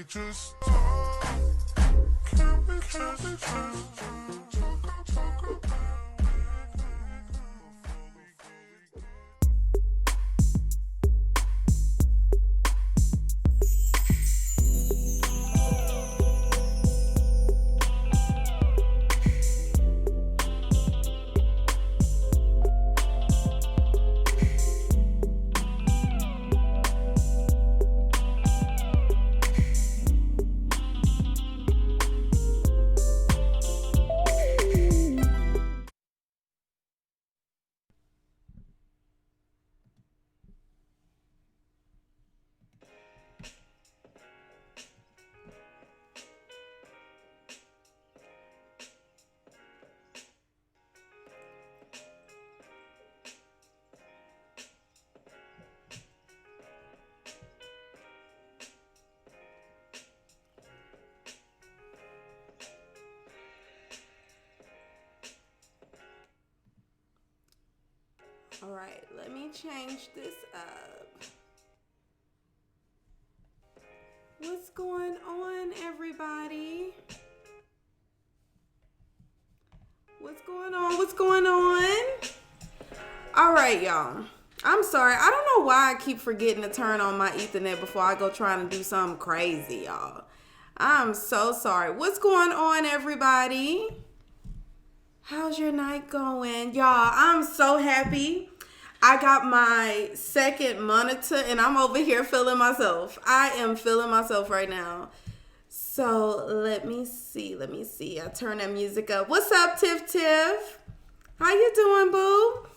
just talk? Can we just talk? Talk about before we get All right, let me change this up. What's going on, everybody? What's going on? What's going on? All right, y'all. I'm sorry. I don't know why I keep forgetting to turn on my Ethernet before I go trying to do something crazy, y'all. I'm so sorry. What's going on, everybody? How's your night going? Y'all, I'm so happy. I got my second monitor and I'm over here feeling myself. I am feeling myself right now. So let me see. I turn that music up. What's up, Tiff? How you doing, boo?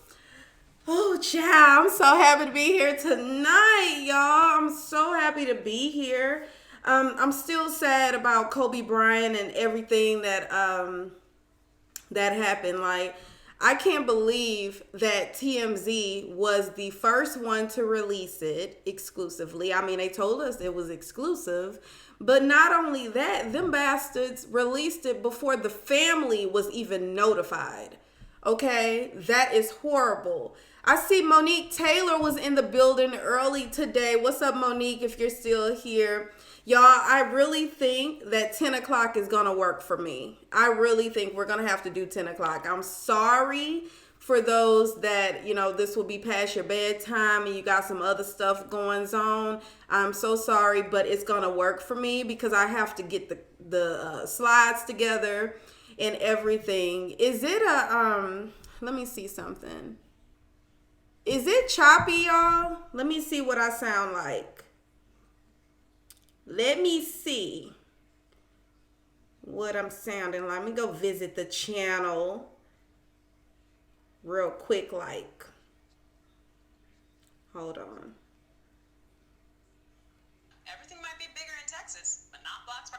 Oh, child, I'm so happy to be here tonight, y'all. I'm so happy to be here. I'm still sad about Kobe Bryant and everything that happened. Like, I can't believe that TMZ was the first one to release it exclusively. I mean, they told us it was exclusive, but not only that, them bastards released it before the family was even notified. Okay, that is horrible. I see Monique Taylor was in the building early today. What's up, Monique, if you're still here? Y'all, I really think that 10 o'clock is going to work for me. I really think we're going to have to do 10 o'clock. I'm sorry for those that, this will be past your bedtime and you got some other stuff going on. I'm so sorry, but it's going to work for me because I have to get the slides together and everything. Is it let me see something. Is it choppy, y'all? Let me see what I sound like. Let me see what I'm sounding like. Let me go visit the channel real quick, like. Hold on. Everything might be bigger in Texas, but not blocks.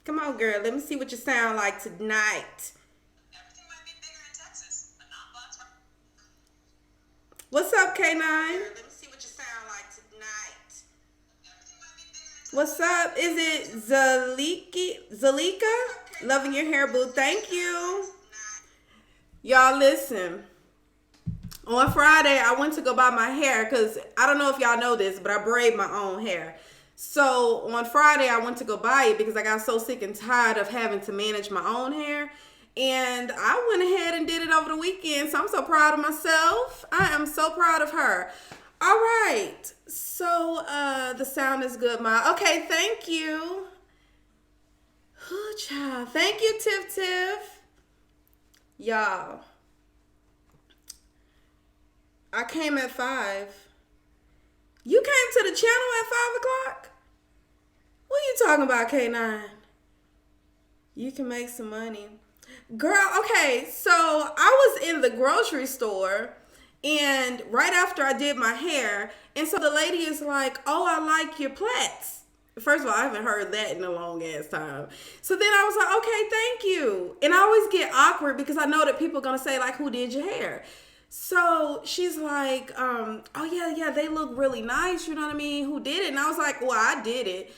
Come on, girl. Let me see what you sound like tonight. Everything might be bigger in Texas, but not blocks. What's up, K9? Let me see what you sound like tonight. What's up? Is it Zalika? Loving your hair, boo. Thank you. Y'all, listen. On Friday, I went to go buy my hair because I don't know if y'all know this, but I braid my own hair. So on Friday, I went to go buy it because I got so sick and tired of having to manage my own hair. And I went ahead and did it over the weekend. So I'm so proud of myself. I am so proud of her. All right. So the sound is good, Ma. Okay, thank you. Oh, child. Thank you, Tiff. Y'all. I came at 5. You came to the channel at 5 o'clock? What are you talking about, K9? You can make some money. Girl, okay, so I was in the grocery store and right after I did my hair, and so the lady is like, oh, I like your plaits. First of all, I haven't heard that in a long ass time. So then I was like, okay, thank you. And I always get awkward because I know that people are going to say, like, who did your hair? So she's like, oh, yeah, they look really nice. You know what I mean? Who did it? And I was like, well, I did it.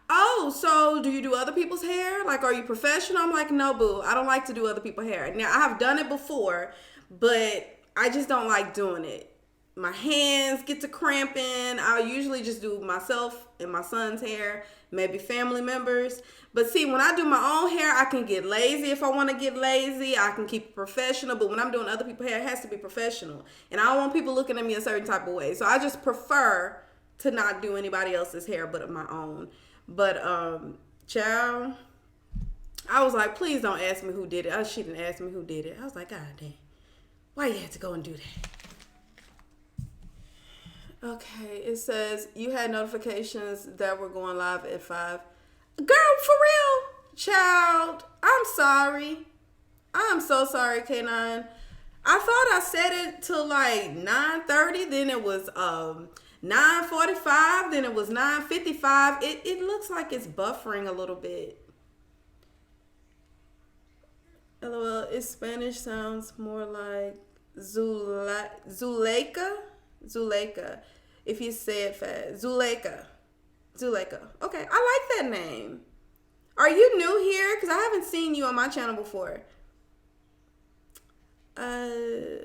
Oh, so do you do other people's hair? Like, are you professional? I'm like, no, boo. I don't like to do other people's hair. Now, I have done it before, but I just don't like doing it. my hands get to cramping. I usually just do myself and my son's hair, maybe family members. But see, when I do my own hair, I can get lazy if I want to get lazy. I can keep it professional. But when I'm doing other people's hair, it has to be professional. And I don't want people looking at me a certain type of way. So I just prefer to not do anybody else's hair but my own. But, child, I was like, please don't ask me who did it. She didn't ask me who did it. I was like, God damn. Why you had to go and do that? Okay, it says you had notifications that were going live at 5. Girl, for real? Child, I'm sorry. I'm so sorry, K9. I thought I set it till like 9:30, then it was 9:45, then it was 9:55. It looks like it's buffering a little bit. LOL, its Spanish sounds more like Zuleika. If you say it fast. Zuleika. Okay, I like that name. Are you new here? Because I haven't seen you on my channel before. Alright.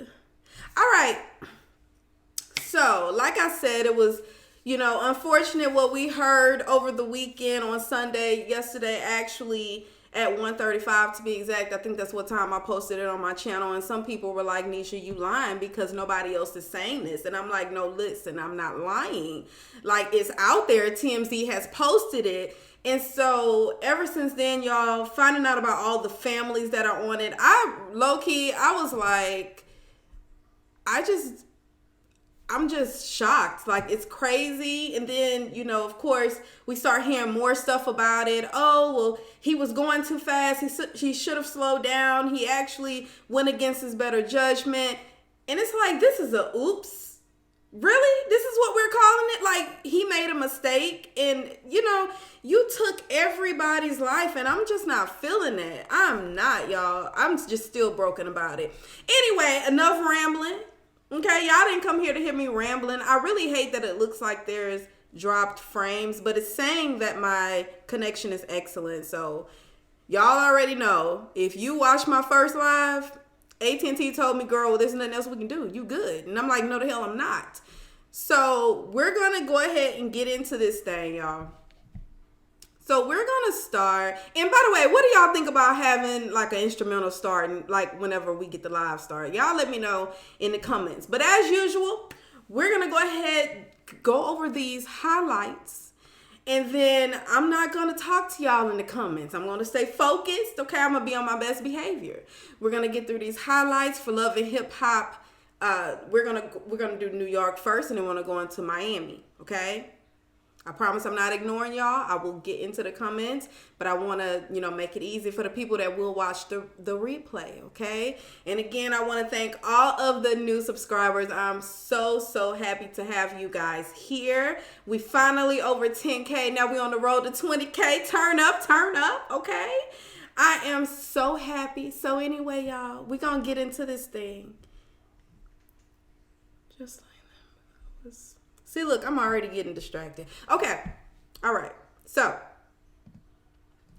So, like I said, it was, unfortunate what we heard over the weekend on Sunday, yesterday actually, at 1:35 to be exact. I think that's what time I posted it on my channel. And some people were like, Nesha, you lying because nobody else is saying this. And I'm like, no, listen, I'm not lying. Like, it's out there. TMZ has posted it. And so ever since then, y'all, finding out about all the families that are on it, low-key, I was like, I'm just shocked. Like, it's crazy. And then, of course, we start hearing more stuff about it. Oh, well, he was going too fast. He should have slowed down. He actually went against his better judgment. And it's like, this is a oops. Really? This is what we're calling it? Like, he made a mistake. And, you took everybody's life. And I'm just not feeling that. I'm not, y'all. I'm just still broken about it. Anyway, enough rambling. Okay, y'all didn't come here to hear me rambling. I really hate that it looks like there's dropped frames, but it's saying that my connection is excellent. So y'all already know, if you watched my first live, AT&T told me, girl, well, there's nothing else we can do. You good. And I'm like, no, the hell I'm not. So we're going to go ahead and get into this thing, y'all. So we're going to start. And by the way, what do y'all think about having like an instrumental starting, like whenever we get the live start? Y'all let me know in the comments. But as usual, we're going to go ahead, go over these highlights. And then I'm not going to talk to y'all in the comments. I'm going to stay focused. Okay, I'm going to be on my best behavior. We're going to get through these highlights for Love and Hip Hop. We're going to do New York first, and then we're going to go into Miami. Okay? I promise I'm not ignoring y'all. I will get into the comments, but I want to, make it easy for the people that will watch the replay, okay? And again, I want to thank all of the new subscribers. I'm so happy to have you guys here. We finally over 10K. Now we're on the road to 20K. Turn up, okay? I am so happy. So anyway, y'all, we're going to get into this thing. Just like that. See, look, I'm already getting distracted. Okay. All right. So,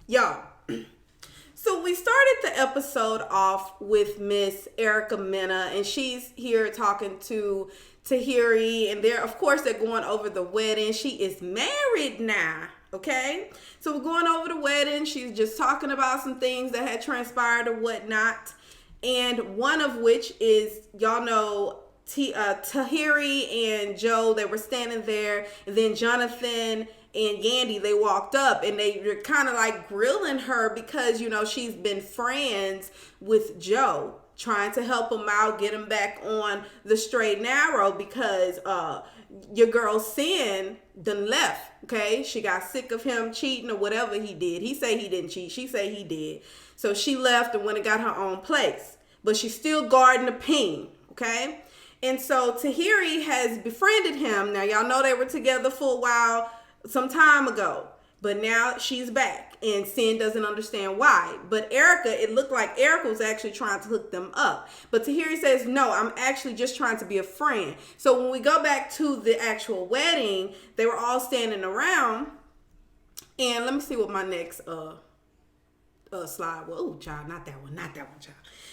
y'all. So, we started the episode off with Miss Erica Mena, and she's here talking to Tahiri, and of course, they're going over the wedding. She is married now, okay? So, we're going over the wedding. She's just talking about some things that had transpired or whatnot, and one of which is, y'all know, Tahiri and Joe, they were standing there, and then Jonathan and Yandy, they walked up, and they were kind of like grilling her because, she's been friends with Joe, trying to help him out, get him back on the straight and narrow because your girl Sin done left, okay? She got sick of him cheating or whatever he did. He say he didn't cheat. She say he did. So she left and went and got her own place. But she's still guarding the ping, okay? And so Tahiri has befriended him. Now, y'all know they were together for a while, some time ago. But now she's back. And Sin doesn't understand why. But Erica, it looked like Erica was actually trying to hook them up. But Tahiri says, no, I'm actually just trying to be a friend. So when we go back to the actual wedding, they were all standing around. And let me see what my next slide. Well, ooh, child, not that one, child.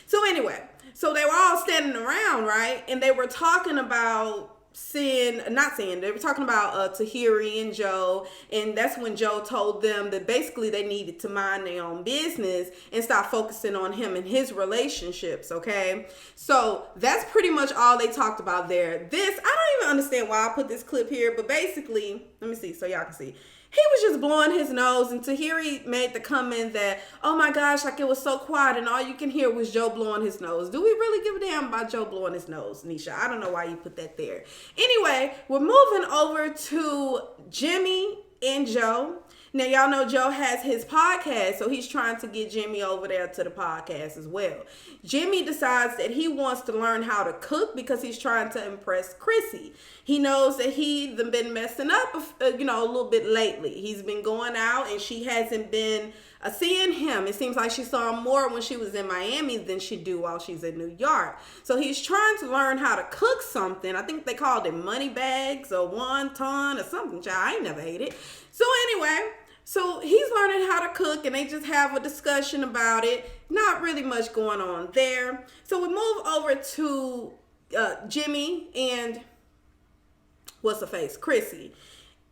So anyway, so they were all standing around, right? And they were talking about they were talking about Tahiri and Joe, and that's when Joe told them that basically they needed to mind their own business and stop focusing on him and his relationships, okay? So that's pretty much all they talked about there. I don't even understand why I put this clip here, but basically, let me see so y'all can see. He was just blowing his nose, and Tahiri made the comment that, oh my gosh, like it was so quiet and all you can hear was Joe blowing his nose. Do we really give a damn about Joe blowing his nose, Nesha? I don't know why you put that there. Anyway, we're moving over to Jimmy and Joe. Now, y'all know Joe has his podcast, so he's trying to get Jimmy over there to the podcast as well. Jimmy decides that he wants to learn how to cook because he's trying to impress Chrissy. He knows that he's been messing up, a little bit lately. He's been going out and she hasn't been seeing him. It seems like she saw him more when she was in Miami than she do while she's in New York. So he's trying to learn how to cook something. I think they called it money bags or wonton or something. Child, I ain't never ate it. So anyway, so he's learning how to cook and they just have a discussion about it. Not really much going on there. So we move over to Jimmy and what's her face? Chrissy.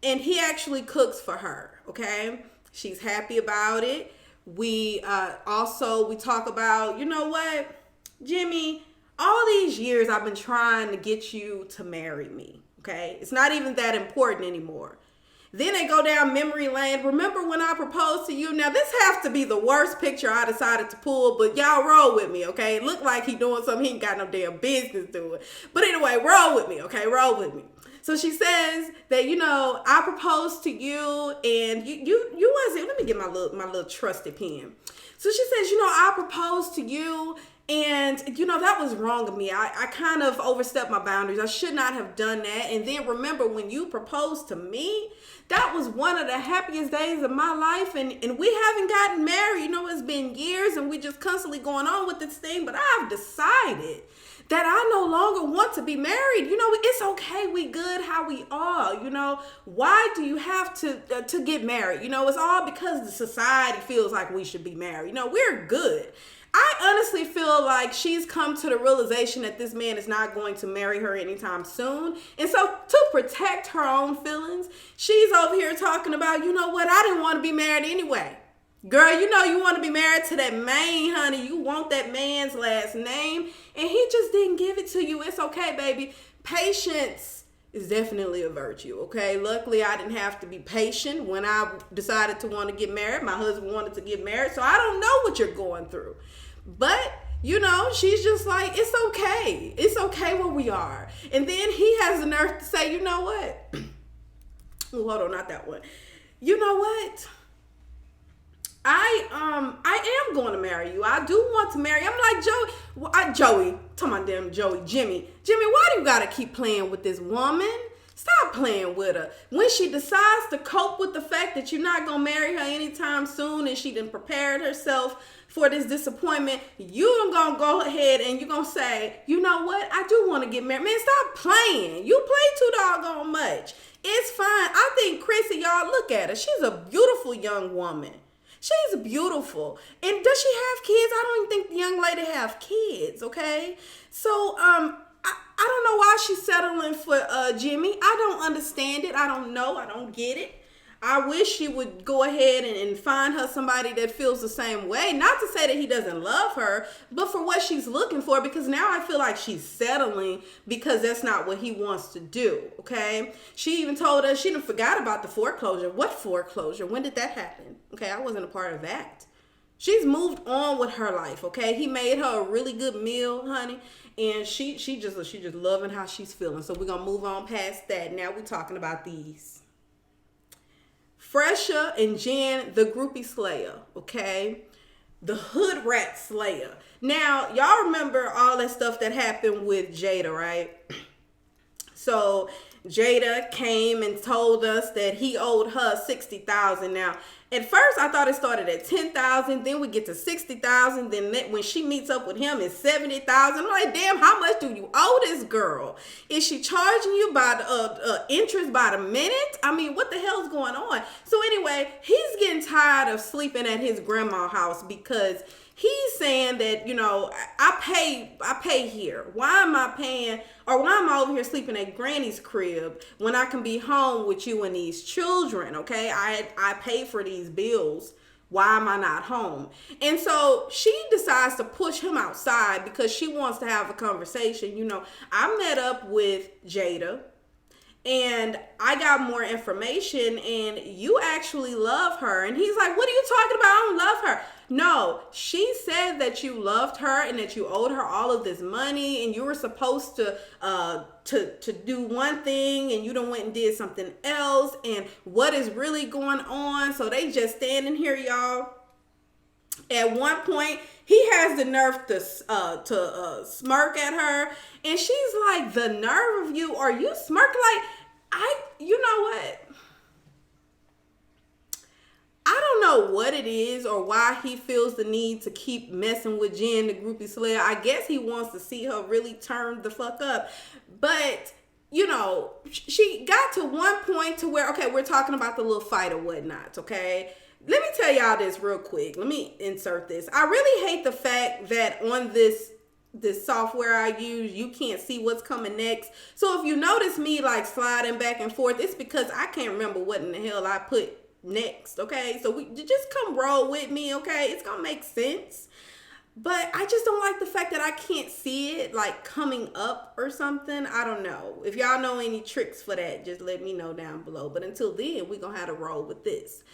And he actually cooks for her, okay? She's happy about it. We talk about, you know what, Jimmy, all these years I've been trying to get you to marry me, okay? It's not even that important anymore. Then they go down memory lane. Remember when I proposed to you? Now, this has to be the worst picture I decided to pull, but y'all roll with me, okay? It looked like he doing something he ain't got no damn business doing. But anyway, roll with me, okay? Roll with me. So she says that, I proposed to you and you wasn't, let me get my little trusted pen. So she says, I proposed to you and, that was wrong of me. I kind of overstepped my boundaries. I should not have done that. And then remember when you proposed to me, that was one of the happiest days of my life. And we haven't gotten married. It's been years and we just constantly going on with this thing. But I've decided that I no longer want to be married. It's okay. We good how we are. Why do you have to get married? It's all because the society feels like we should be married. We're good. I honestly feel like she's come to the realization that this man is not going to marry her anytime soon. And so to protect her own feelings, she's over here talking about, you know what? I didn't want to be married anyway. Girl, you want to be married to that man, honey. You want that man's last name. And he just didn't give it to you. It's okay, baby. Patience is definitely a virtue, okay? Luckily, I didn't have to be patient when I decided to want to get married. My husband wanted to get married. So I don't know what you're going through. But, she's just like, it's okay. It's okay where we are. And then he has the nerve to say, you know what? Oh, hold on, not that one. You know what? I am going to marry you. I do want to marry you. I'm like, Joey, talking about damn Joey, Jimmy, why do you got to keep playing with this woman? Stop playing with her. When she decides to cope with the fact that you're not going to marry her anytime soon and she done prepared herself for this disappointment, you going to go ahead and you're going to say, you know what? I do want to get married. Man, stop playing. You play too doggone much. It's fine. I think Chrissy, y'all, look at her. She's a beautiful young woman. She's beautiful. And does she have kids? I don't even think the young lady have kids, okay? So, I don't know why she's settling for Jimmy. I don't understand it. I don't know. I don't get it. I wish she would go ahead and find her somebody that feels the same way. Not to say that he doesn't love her, but for what she's looking for, because now I feel like she's settling because that's not what he wants to do, okay? She even told us she done forgot about the foreclosure. What foreclosure? When did that happen? Okay, I wasn't a part of that. She's moved on with her life, okay? He made her a really good meal, honey, and she just loving how she's feeling. So we're going to move on past that. Now we're talking about these. PHresher and Jen, the groupie slayer, okay? The hood rat slayer. Now, y'all remember all that stuff that happened with Jada, right? So Jada came and told us that he owed her $60,000. Now, At first, I thought it started at 10,000. Then we get to 60,000. Then when she meets up with him, it's 70,000. I'm like, damn, how much do you owe this girl? Is she charging you by the interest by the minute? I mean, what the hell's going on? So anyway, he's getting tired of sleeping at his grandma's house because he's saying that, you know, I pay here. Why am I paying, or why am I over here sleeping at granny's crib when I can be home with you and these children? Okay, I pay for these bills. Why am I not home? And so she decides to push him outside because she wants to have a conversation. You know, I met up with Jada and I got more information, and you actually love her. And he's like, what are you talking about? I don't love her. No, she said that you loved her and that you owed her all of this money, and you were supposed to do one thing, and you done went and did something else. And what is really going on? So they just standing here, y'all. At one point, he has the nerve to smirk at her, and she's like, "The nerve of you! Are you smirking?" Like, you know what? I don't know what it is or why he feels the need to keep messing with Jen, the groupie slayer. I guess he wants to see her really turn the fuck up, but you know, she got to one point to where, okay, we're talking about the little fight or whatnot, okay? Let me tell y'all this real quick. Let me insert this. I really hate the fact that on this software I use, you can't see what's coming next. So if you notice me like sliding back and forth, it's because I can't remember what in the hell I put next, okay? So just come roll with me, okay? It's gonna make sense. But I just don't like the fact that I can't see it like coming up or something. I don't know. If y'all know any tricks for that, just let me know down below. But until then, we're gonna have to roll with this.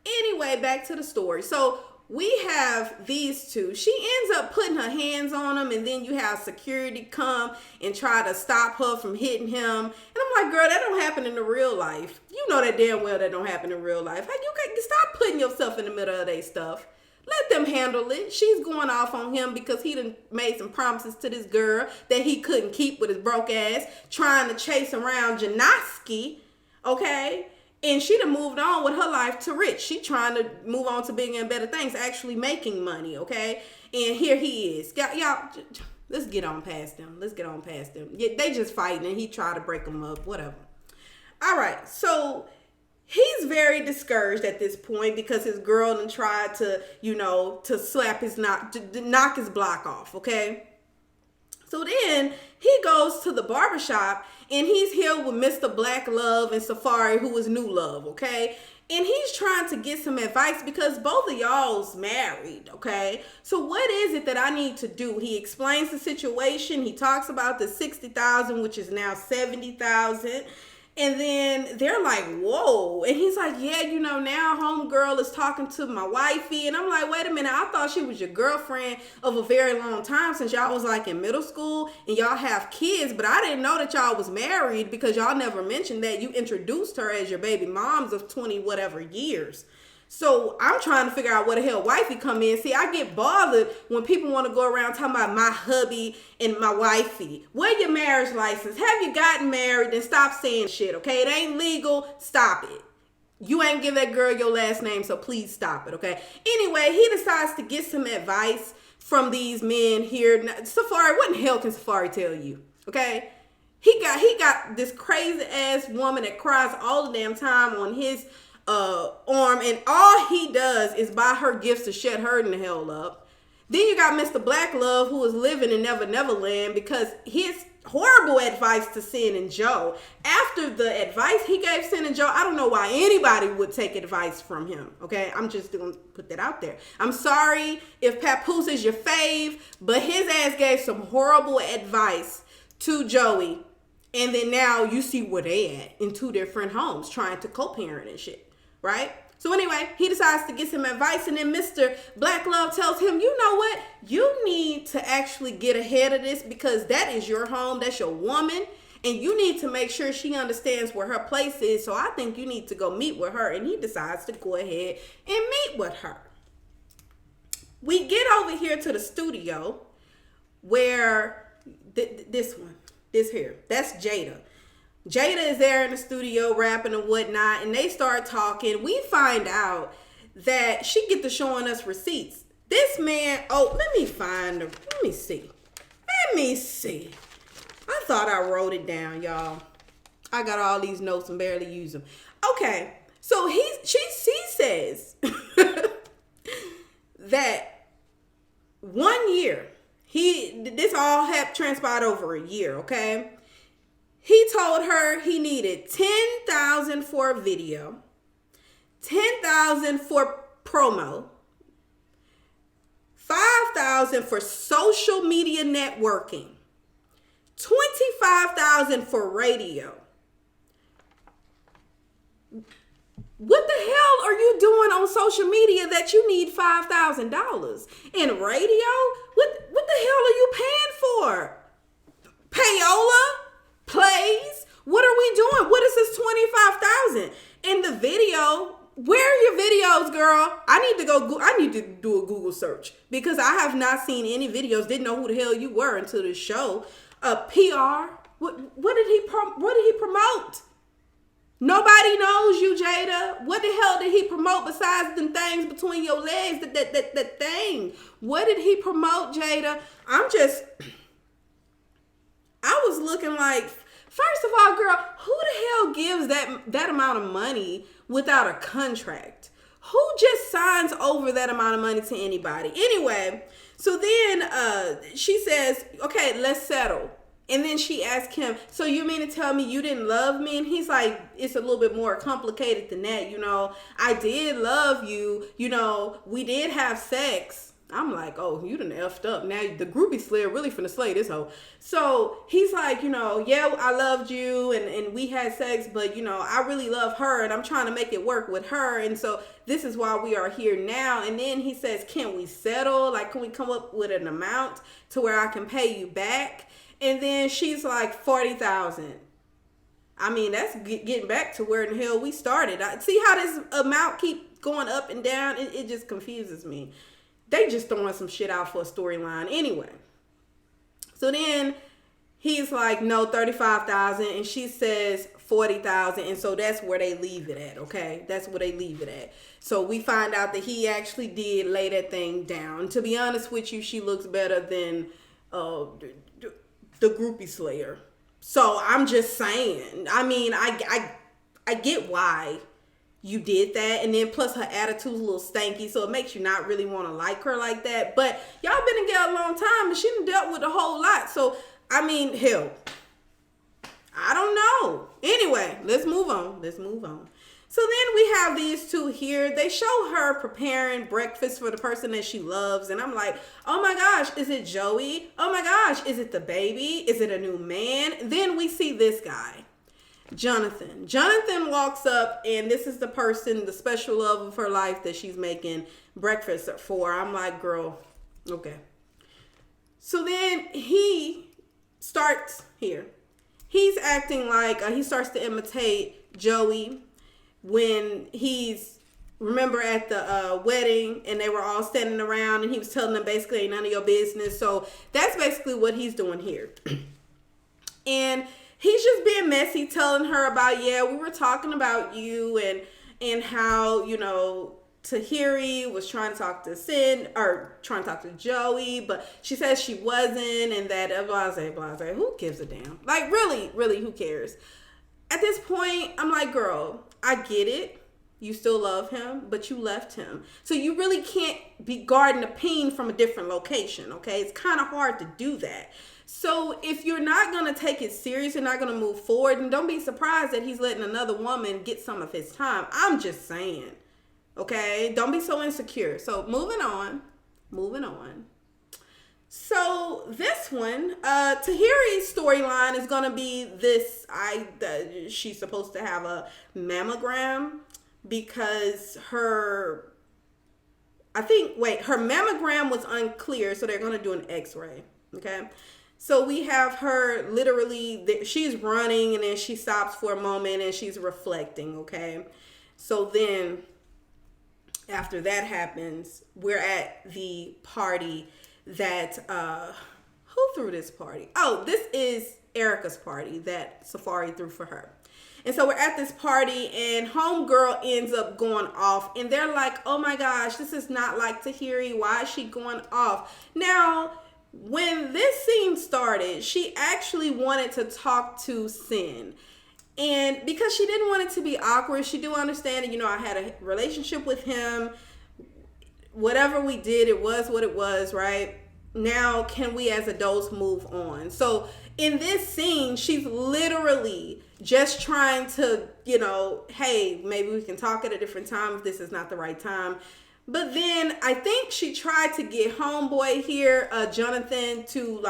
Anyway, back to the story. So we have these two. She ends up putting her hands on him, and then you have security come and try to stop her from hitting him. And I'm like, girl, that don't happen in the real life. You know that damn well that don't happen in real life. You can stop putting yourself in the middle of their stuff. Let them handle it. She's going off on him because he done made some promises to this girl that he couldn't keep with his broke ass, trying to chase around Jennaske, okay? And she done moved on with her life to Rich. She trying to move on to bigger and better things, actually making money, okay? And here he is. Y'all, let's get on past them. Let's get on past them. Yeah, they just fighting, and he tried to break them up, whatever. All right, so he's very discouraged at this point because his girl done tried to, you know, to slap his knock his block off, okay? So then he goes to the barbershop, and he's here with Mr. Black Love and Safaree, who is new love, okay? And he's trying to get some advice because both of y'all's married, okay? So what is it that I need to do? He explains the situation. He talks about the 60,000, which is now 70,000. And then they're like, whoa. And he's like, yeah, you know, now homegirl is talking to my wifey. And I'm like, wait a minute. I thought she was your girlfriend of a very long time since y'all was like in middle school and y'all have kids. But I didn't know that y'all was married because y'all never mentioned that. You introduced her as your baby moms of 20 whatever years. So I'm trying to figure out where the hell wifey come in. See, I get bothered when people want to go around talking about my hubby and my wifey. Where your marriage license? Have you gotten married? Then stop saying shit, okay? It ain't legal. Stop it. You ain't give that girl your last name, so please stop it, okay? Anyway, he decides to get some advice from these men here. Now, Safaree, what in hell can Safaree tell you, okay? He got this crazy ass woman that cries all the damn time on his arm, and all he does is buy her gifts to shut her in the hell up. Then you got Mr. Black Love, who is living in Never Never Land because his horrible advice to Sin and Joe. After the advice he gave Sin and Joe, I don't know why anybody would take advice from him, okay? I'm just gonna put that out there. I'm sorry if Papoose is your fave, but his ass gave some horrible advice to Joey, and then now you see where they at in two different homes trying to co-parent and shit. Right? So anyway, he decides to get some advice, and then Mr. Black Love tells him, you know what? You need to actually get ahead of this because that is your home. That's your woman. And you need to make sure she understands where her place is. So I think you need to go meet with her. And he decides to go ahead and meet with her. We get over here to the studio where this here, that's Jada. Jada is there in the studio rapping and whatnot, and they start talking. We find out that she get to showing us receipts. This man, oh, let me find her. Let me see. I thought I wrote it down, y'all. I got all these notes and barely use them. Okay, so she says that 1 year, this all transpired over a year, okay? He told her he needed $10,000 for a video, $10,000 for promo, $5,000 for social media networking, $25,000 for radio. What the hell are you doing on social media that you need $5,000? In radio? What the hell are you paying for? Payola? Plays? What are we doing? What is this $25,000? In the video, where are your videos, girl? I need to do a Google search because I have not seen any videos. Didn't know who the hell you were until this show. PR. What did he promote? Nobody knows you, Jada. What the hell did he promote besides them things between your legs? That thing. What did he promote, Jada? I was looking like, first of all, girl, who the hell gives that amount of money without a contract? Who just signs over that amount of money to anybody? Anyway, so then she says, okay, let's settle. And then she asked him, so you mean to tell me you didn't love me? And he's like, it's a little bit more complicated than that. I did love you. We did have sex. I'm like, oh, you done effed up. Now the groupie slayer really finna slay this hoe. So he's like, yeah, I loved you and we had sex, but I really love her and I'm trying to make it work with her. And so this is why we are here now. And then he says, can we settle? Like, can we come up with an amount to where I can pay you back? And then she's like, 40,000. I mean, that's getting back to where in the hell we started. See how this amount keep going up and down? It just confuses me. They just throwing some shit out for a storyline anyway. So then he's like, no, 35,000. And she says 40,000. And so that's where they leave it at, okay? That's where they leave it at. So we find out that he actually did lay that thing down. To be honest with you, she looks better than the groupie slayer. So I'm just saying. I mean, I get why you did that, and then plus her attitude's a little stanky, so it makes you not really want to like her like that. But y'all been together a long time, and she done dealt with a whole lot. So I mean, hell, I don't know. Anyway, let's move on. So then we have these two here. They show her preparing breakfast for the person that she loves. And I'm like, oh my gosh, is it Joey? Oh my gosh, is it the baby? Is it a new man? Then we see this guy, Jonathan. Jonathan walks up, and this is the person, the special love of her life that she's making breakfast for. I'm like, girl, okay. So then he starts here. He's acting like, he starts to imitate Joey when remember at the wedding and they were all standing around and he was telling them basically ain't none of your business. So that's basically what he's doing here. And he's just being messy, telling her about, yeah, we were talking about you and how, Tahiri was trying to talk to Joey, but she says she wasn't, and that blase. Who gives a damn? Like, really, who cares? At this point, I'm like, girl, I get it. You still love him, but you left him. So you really can't be guarding a peen from a different location, okay? It's kind of hard to do that. So if you're not going to take it serious, you're not going to move forward, and don't be surprised that he's letting another woman get some of his time. I'm just saying, okay? Don't be so insecure. So moving on. So this one, Tahiri's storyline is going to be this, she's supposed to have a mammogram because her mammogram was unclear, so they're going to do an x-ray, okay? So we have her literally, she's running and then she stops for a moment and she's reflecting, okay? So then after that happens, we're at the party that, who threw this party? Oh, this is Erica's party that Safaree threw for her. And so we're at this party and homegirl ends up going off. And they're like, oh my gosh, this is not like Tahiri. Why is she going off? Now, when this scene started, she actually wanted to talk to Sin. And because she didn't want it to be awkward, she do understand that, I had a relationship with him. Whatever we did, it was what it was, right? Now, can we as adults move on? So in this scene, she's literally just trying to, hey, maybe we can talk at a different time if this is not the right time. But then I think she tried to get homeboy here, Jonathan, to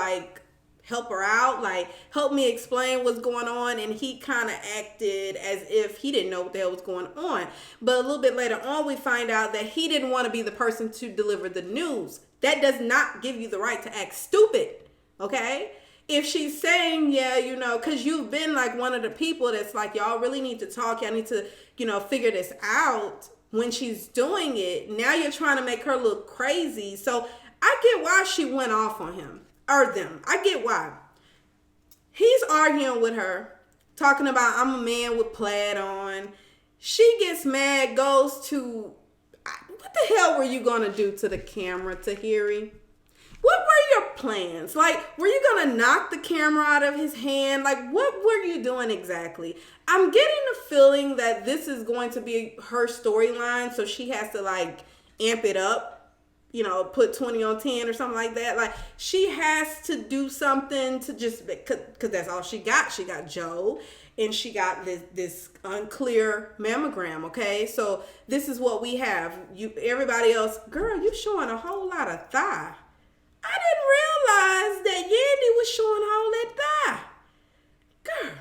help her out, help me explain what's going on. And he kind of acted as if he didn't know what the hell was going on. But a little bit later on, we find out that he didn't want to be the person to deliver the news. That does not give you the right to act stupid, okay? If she's saying, yeah, because you've been one of the people that's y'all really need to talk. Y'all need to, figure this out. When she's doing it, now you're trying to make her look crazy. So I get why she went off on him. Or them. I get why. He's arguing with her, talking about I'm a man with plaid on. She gets mad, goes to, what the hell were you gonna do to the camera, Tahiri? What were your plans? Were you gonna knock the camera out of his hand? What were you doing exactly? I'm getting the feeling that this is going to be her storyline, so she has to amp it up. Put 20 on 10 or something like that. She has to do something to just, because that's all she got. She got Joe, and she got this unclear mammogram, okay? So this is what we have. Everybody else, girl, you showing a whole lot of thigh. I didn't realize that Yandy was showing all that thigh. Girl,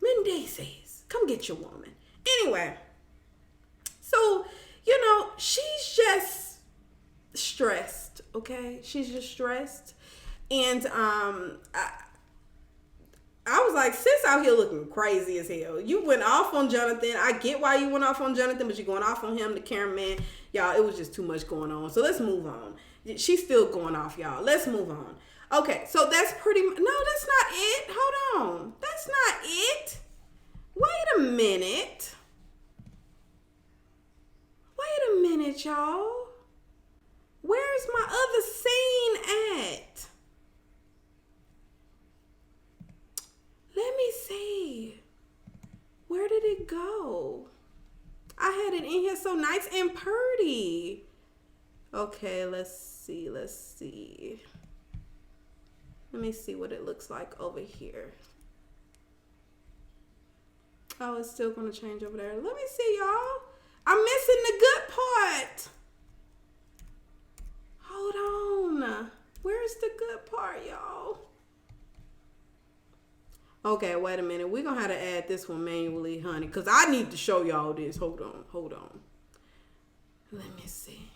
Mendeces, come get your woman. Anyway, so, she's just stressed, okay? She's just stressed. And I was like, sis out here looking crazy as hell. You went off on Jonathan. I get why you went off on Jonathan, but you're going off on him, the cameraman. Y'all, it was just too much going on. So let's move on. She's still going off, y'all. Let's move on. Okay, so that's pretty much, no, that's not it. Hold on. That's not it. Wait a minute. Wait a minute, y'all. Where's my other scene at? Let me see. Where did it go? I had it in here so nice and pretty. Okay, let's see. Let me see what it looks like over here. Oh, it's still going to change over there. Let me see, y'all. I'm missing the good part. Hold on. Where's the good part, y'all? Okay, wait a minute. We're going to have to add this one manually, honey, because I need to show y'all this. Hold on. Let me see.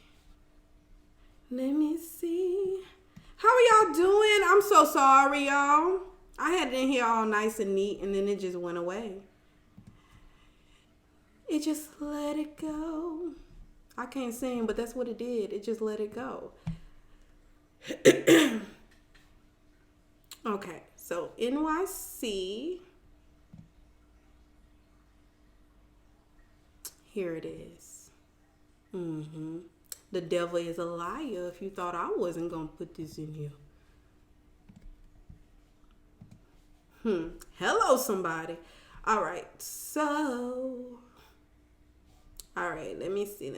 How are y'all doing? I'm so sorry, y'all. I had it in here all nice and neat, and then it just went away. It just let it go. I can't sing, but that's what it did. It just let it go. Okay, so NYC. Here it is. The devil is a liar if you thought I wasn't going to put this in here. Hello, somebody. All right, so... All right, let me see.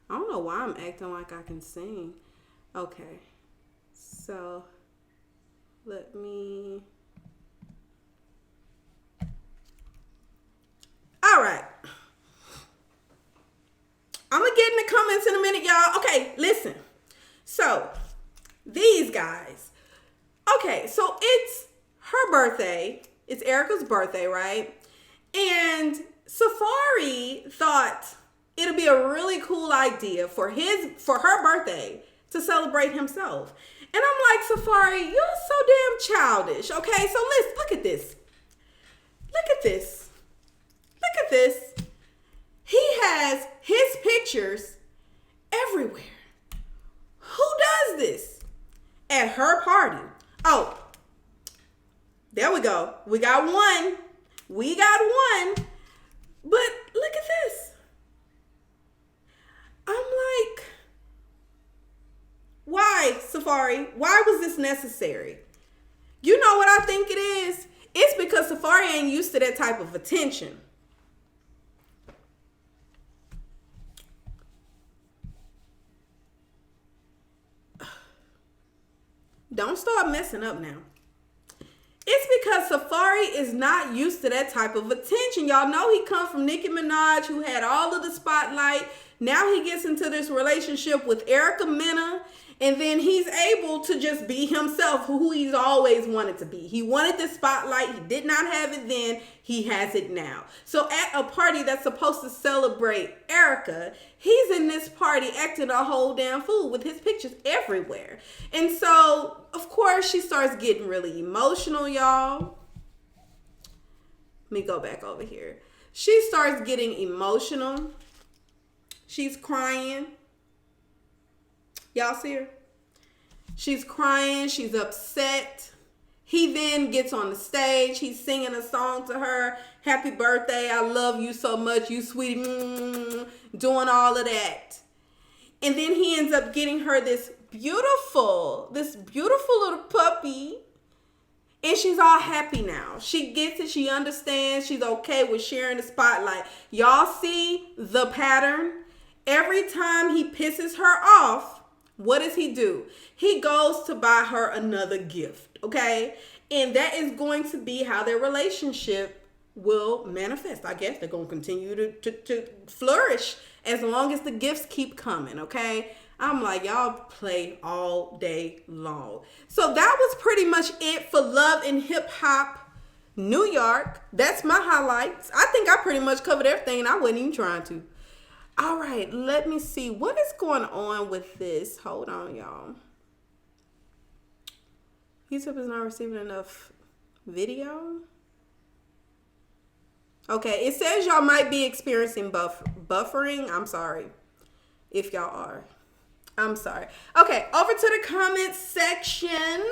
I don't know why I'm acting like I can sing. Okay, so let me... All right. I'm going to get in the comments in a minute, y'all. Okay, listen. So, these guys. Okay, so it's her birthday. It's Erica's birthday, right? And Safaree thought it'll be a really cool idea for her birthday to celebrate himself. And I'm like, Safaree, you're so damn childish. Okay, so let's look at this. Look at this. He has his pictures everywhere. Who does this? At her party. Oh, there we go. We got one. We got one. But look at this. I'm like, why, Safaree? Why was this necessary? You know what I think it is? It's because Safaree ain't used to that type of attention. Don't start messing up now. It's because Safaree is not used to that type of attention. Y'all know he come from Nicki Minaj, who had all of the spotlight. Now he gets into this relationship with Erica Mena, and then he's able to just be himself, who he's always wanted to be. He wanted the spotlight. He did not have it then. He has it now. So at a party that's supposed to celebrate Erica, he's in this party acting a whole damn fool with his pictures everywhere. And so, of course, she starts getting really emotional, y'all. Let me go back over here. She starts getting emotional. She's crying. Y'all see her? She's crying. She's upset. He then gets on the stage. He's singing a song to her. Happy birthday. I love you so much. You sweetie. Doing all of that. And then he ends up getting her this beautiful little puppy. And she's all happy now. She gets it. She understands. She's okay with sharing the spotlight. Y'all see the pattern? Every time he pisses her off, what does he do? He goes to buy her another gift, okay? And that is going to be how their relationship will manifest. I guess they're going to continue to flourish as long as the gifts keep coming, okay? I'm like, y'all play all day long. So that was pretty much it for Love and Hip Hop New York. That's my highlights. I think I pretty much covered everything and I wasn't even trying to. All right, let me see. What is going on with this? Hold on, y'all. YouTube is not receiving enough video. Okay, it says y'all might be experiencing buffering. I'm sorry if y'all are. I'm sorry. Okay, over to the comments section.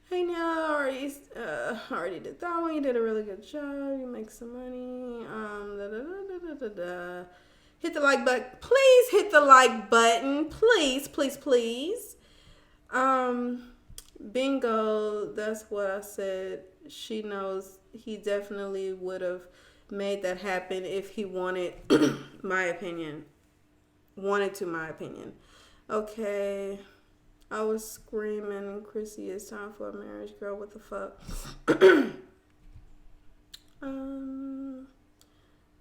Hey, now already did that one. You did a really good job. You make some money. Hit the like button. Please hit the like button. Please, please, please. Bingo. That's what I said. She knows he definitely would have made that happen if he wanted my opinion. My opinion. Okay. I was screaming, Chrissy, it's time for a marriage, girl. What the fuck?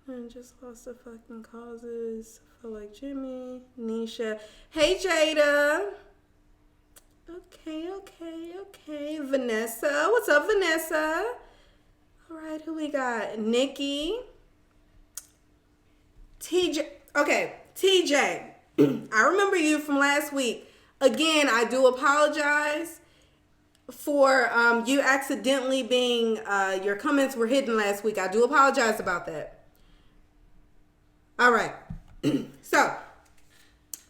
And just lost the fucking causes. I feel like Jimmy, Nesha. Hey, Jada. Okay. Vanessa. What's up, Vanessa? All right, who we got? Nikki. TJ. Okay, TJ. I remember you from last week. Again, I do apologize for you accidentally being, your comments were hidden last week. I do apologize about that. All right. So,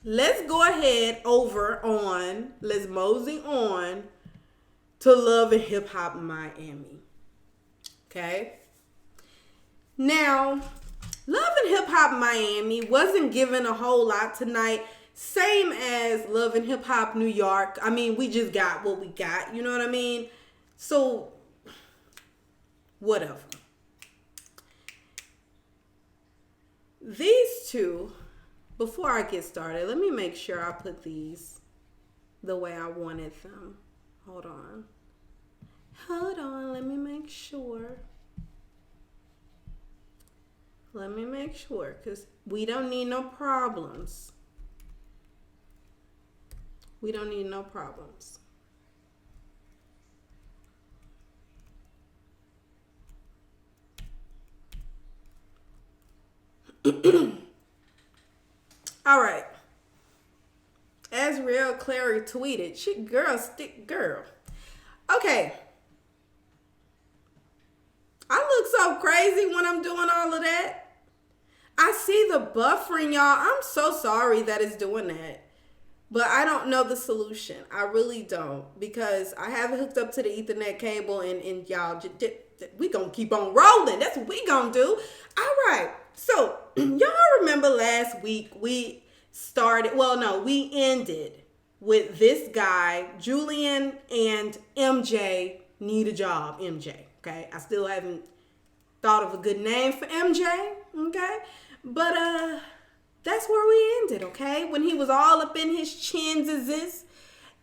let's go ahead let's mosey on to Love and Hip Hop Miami. Okay? Now, Love and Hip Hop Miami wasn't given a whole lot tonight. Same as Love and Hip Hop New York. I mean, we just got what we got. You know what I mean? So, whatever. These two, before I get started, let me make sure I put these the way I wanted them. Hold on, let me make sure. Because we don't need no problems. All right. As Real Clary tweeted, girl. Okay. I look so crazy when I'm doing all of that. I see the buffering, y'all. I'm so sorry that it's doing that. But I don't know the solution. I really don't, because I have it hooked up to the Ethernet cable, and y'all, we gonna keep on rolling. That's what we gonna do. All right. So y'all remember last week we ended with this guy, Julian, and MJ need a job. MJ. Okay. I still haven't thought of a good name for MJ. Okay. But that's where we ended, okay? When he was all up in his chinses,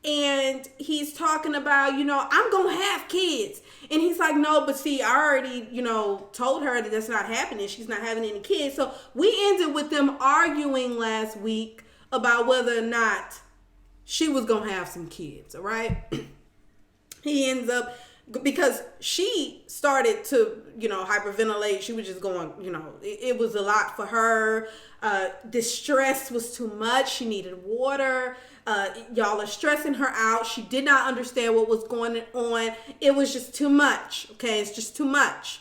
and he's talking about, I'm gonna have kids. And he's like, no, but see, I already, told her that that's not happening. She's not having any kids. So we ended with them arguing last week about whether or not she was gonna have some kids, all right? He ends up, because she started to, hyperventilate. She was just going, it was a lot for her. Distress was too much. She needed water. Y'all are stressing her out. She did not understand what was going on. It was just too much. Okay, it's just too much.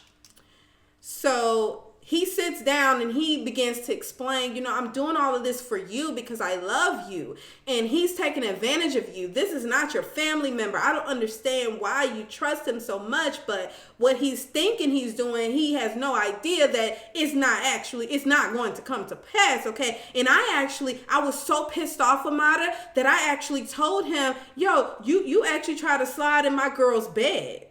So he sits down and he begins to explain, I'm doing all of this for you because I love you. And he's taking advantage of you. This is not your family member. I don't understand why you trust him so much. But what he's thinking he's doing, he has no idea that it's not going to come to pass. Okay. And I was so pissed off, Amada, that I actually told him, yo, you actually try to slide in my girl's bed.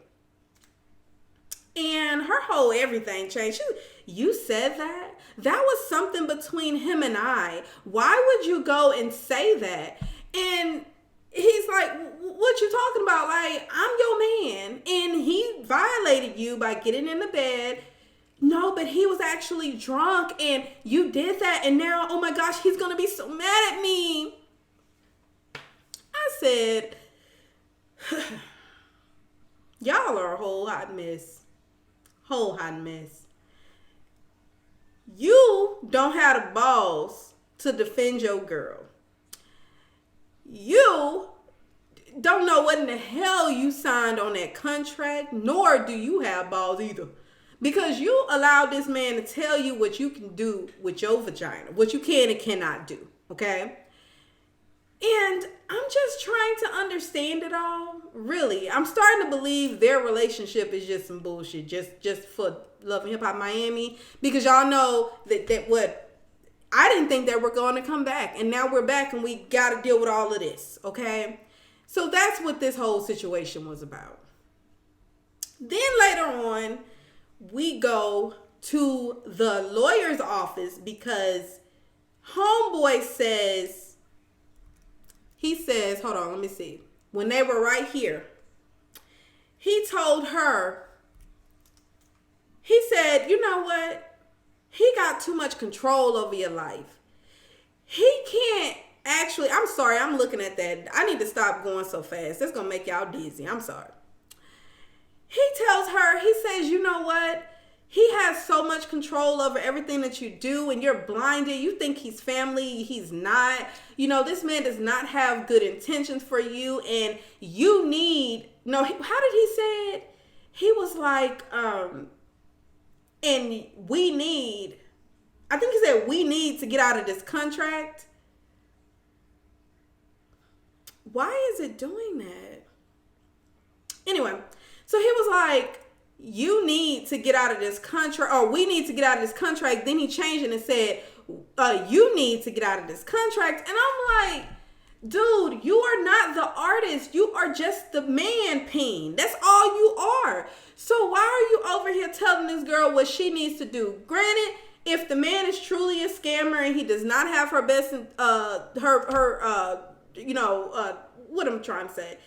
And her whole everything changed. You said that? That was something between him and I. Why would you go and say that? And he's like, what you talking about? Like, I'm your man. And he violated you by getting in the bed. No, but he was actually drunk and you did that. And now, oh my gosh, he's going to be so mad at me. I said, y'all are a whole hot mess. Whole hot mess. You don't have the balls to defend your girl. You don't know what in the hell you signed on that contract, nor do you have balls either. Because you allowed this man to tell you what you can do with your vagina, what you can and cannot do, okay? And I'm just trying to understand it all. Really, I'm starting to believe their relationship is just some bullshit, just for Love and Hip Hop Miami, because y'all know that what I didn't think that we're going to come back, and now we're back, and we got to deal with all of this. Okay, so that's what this whole situation was about. Then later on, we go to the lawyer's office because homeboy says. He says, hold on, let me see. When they were right here, he told her, he said, you know what? He got too much control over your life. He can't actually, I'm sorry, I'm looking at that. I need to stop going so fast. That's going to make y'all dizzy. I'm sorry. He tells her, he says, you know what? He has so much control over everything that you do, and you're blinded. You think he's family. He's not. This man does not have good intentions for you, and you need, how did he say it? He was like, and we need, I think he said, we need to get out of this contract. Why is it doing that? Anyway, so he was like, you need to get out of this contract, or we need to get out of this contract. Then he changed it and said, you need to get out of this contract. And I'm like, dude, you are not the artist. You are just the man peen. That's all you are. So why are you over here telling this girl what she needs to do? Granted, if the man is truly a scammer and he does not have her best, what I'm trying to say,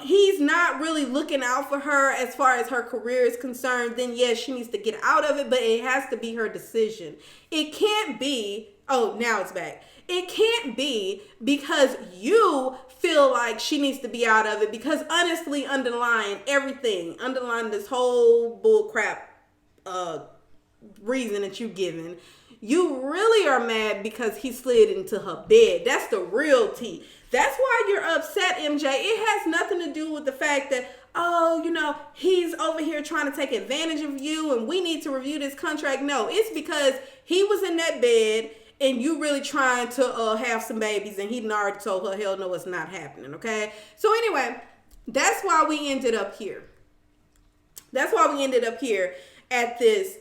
he's not really looking out for her as far as her career is concerned, then yes, she needs to get out of it, but it has to be her decision. It can't be, now it's back. It can't be because you feel like she needs to be out of it, because honestly, underlying this whole bull crap reason that you've given, you really are mad because he slid into her bed. That's the real tea. That's why you're upset, MJ. It has nothing to do with the fact that, he's over here trying to take advantage of you and we need to review this contract. No, it's because he was in that bed and you really trying to have some babies, and he done already told her, hell no, it's not happening, okay? So anyway, that's why we ended up here. That's why we ended up here at this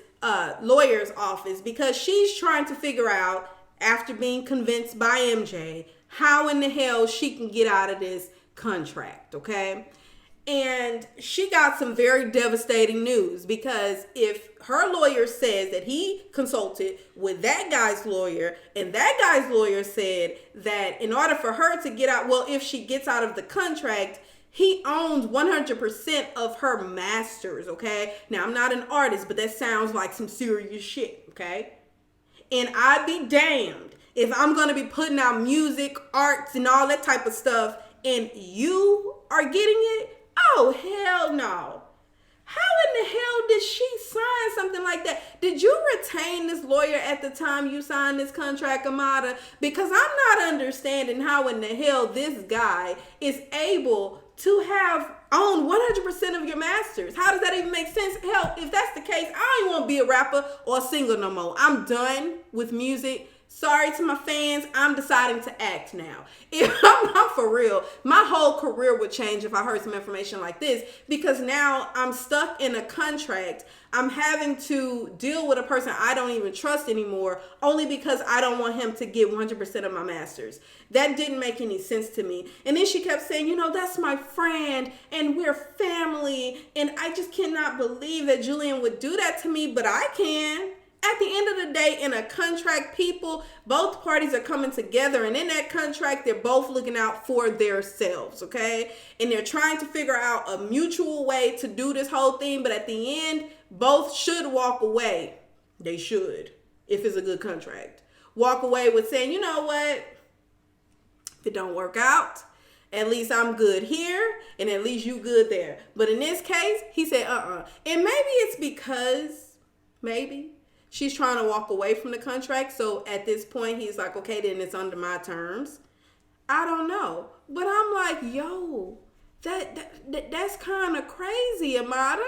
lawyer's office, because she's trying to figure out, after being convinced by MJ, how in the hell she can get out of this contract, okay? And she got some very devastating news, because if her lawyer says that he consulted with that guy's lawyer, and that guy's lawyer said that in order for her to get out, well, if she gets out of the contract, he owns 100% of her masters, okay? Now, I'm not an artist, but that sounds like some serious shit, okay? And I'd be damned if I'm going to be putting out music, arts, and all that type of stuff, and you are getting it? Oh, hell no. How in the hell did she sign something like that? Did you retain this lawyer at the time you signed this contract, Amada? Because I'm not understanding how in the hell this guy is able to have own 100% of your masters. How does that even make sense? Hell, if that's the case, I don't want to be a rapper or a singer no more. I'm done with music. Sorry to my fans, I'm deciding to act now. If I'm for real, my whole career would change if I heard some information like this, because now I'm stuck in a contract. I'm having to deal with a person I don't even trust anymore, only because I don't want him to get 100% of my masters. That didn't make any sense to me. And then she kept saying, you know, that's my friend and we're family. And I just cannot believe that Julian would do that to me, but I can. At the end of the day, in a contract, both parties are coming together, and in that contract, they're both looking out for themselves, okay? And they're trying to figure out a mutual way to do this whole thing, but at the end, both should walk away. They should, if it's a good contract. Walk away with saying, you know what? If it don't work out, at least I'm good here, and at least you good there. But in this case, he said, And maybe it's because, she's trying to walk away from the contract. So at this point, he's like, okay, then it's under my terms. I don't know. But I'm like, yo, that's kind of crazy, Amada.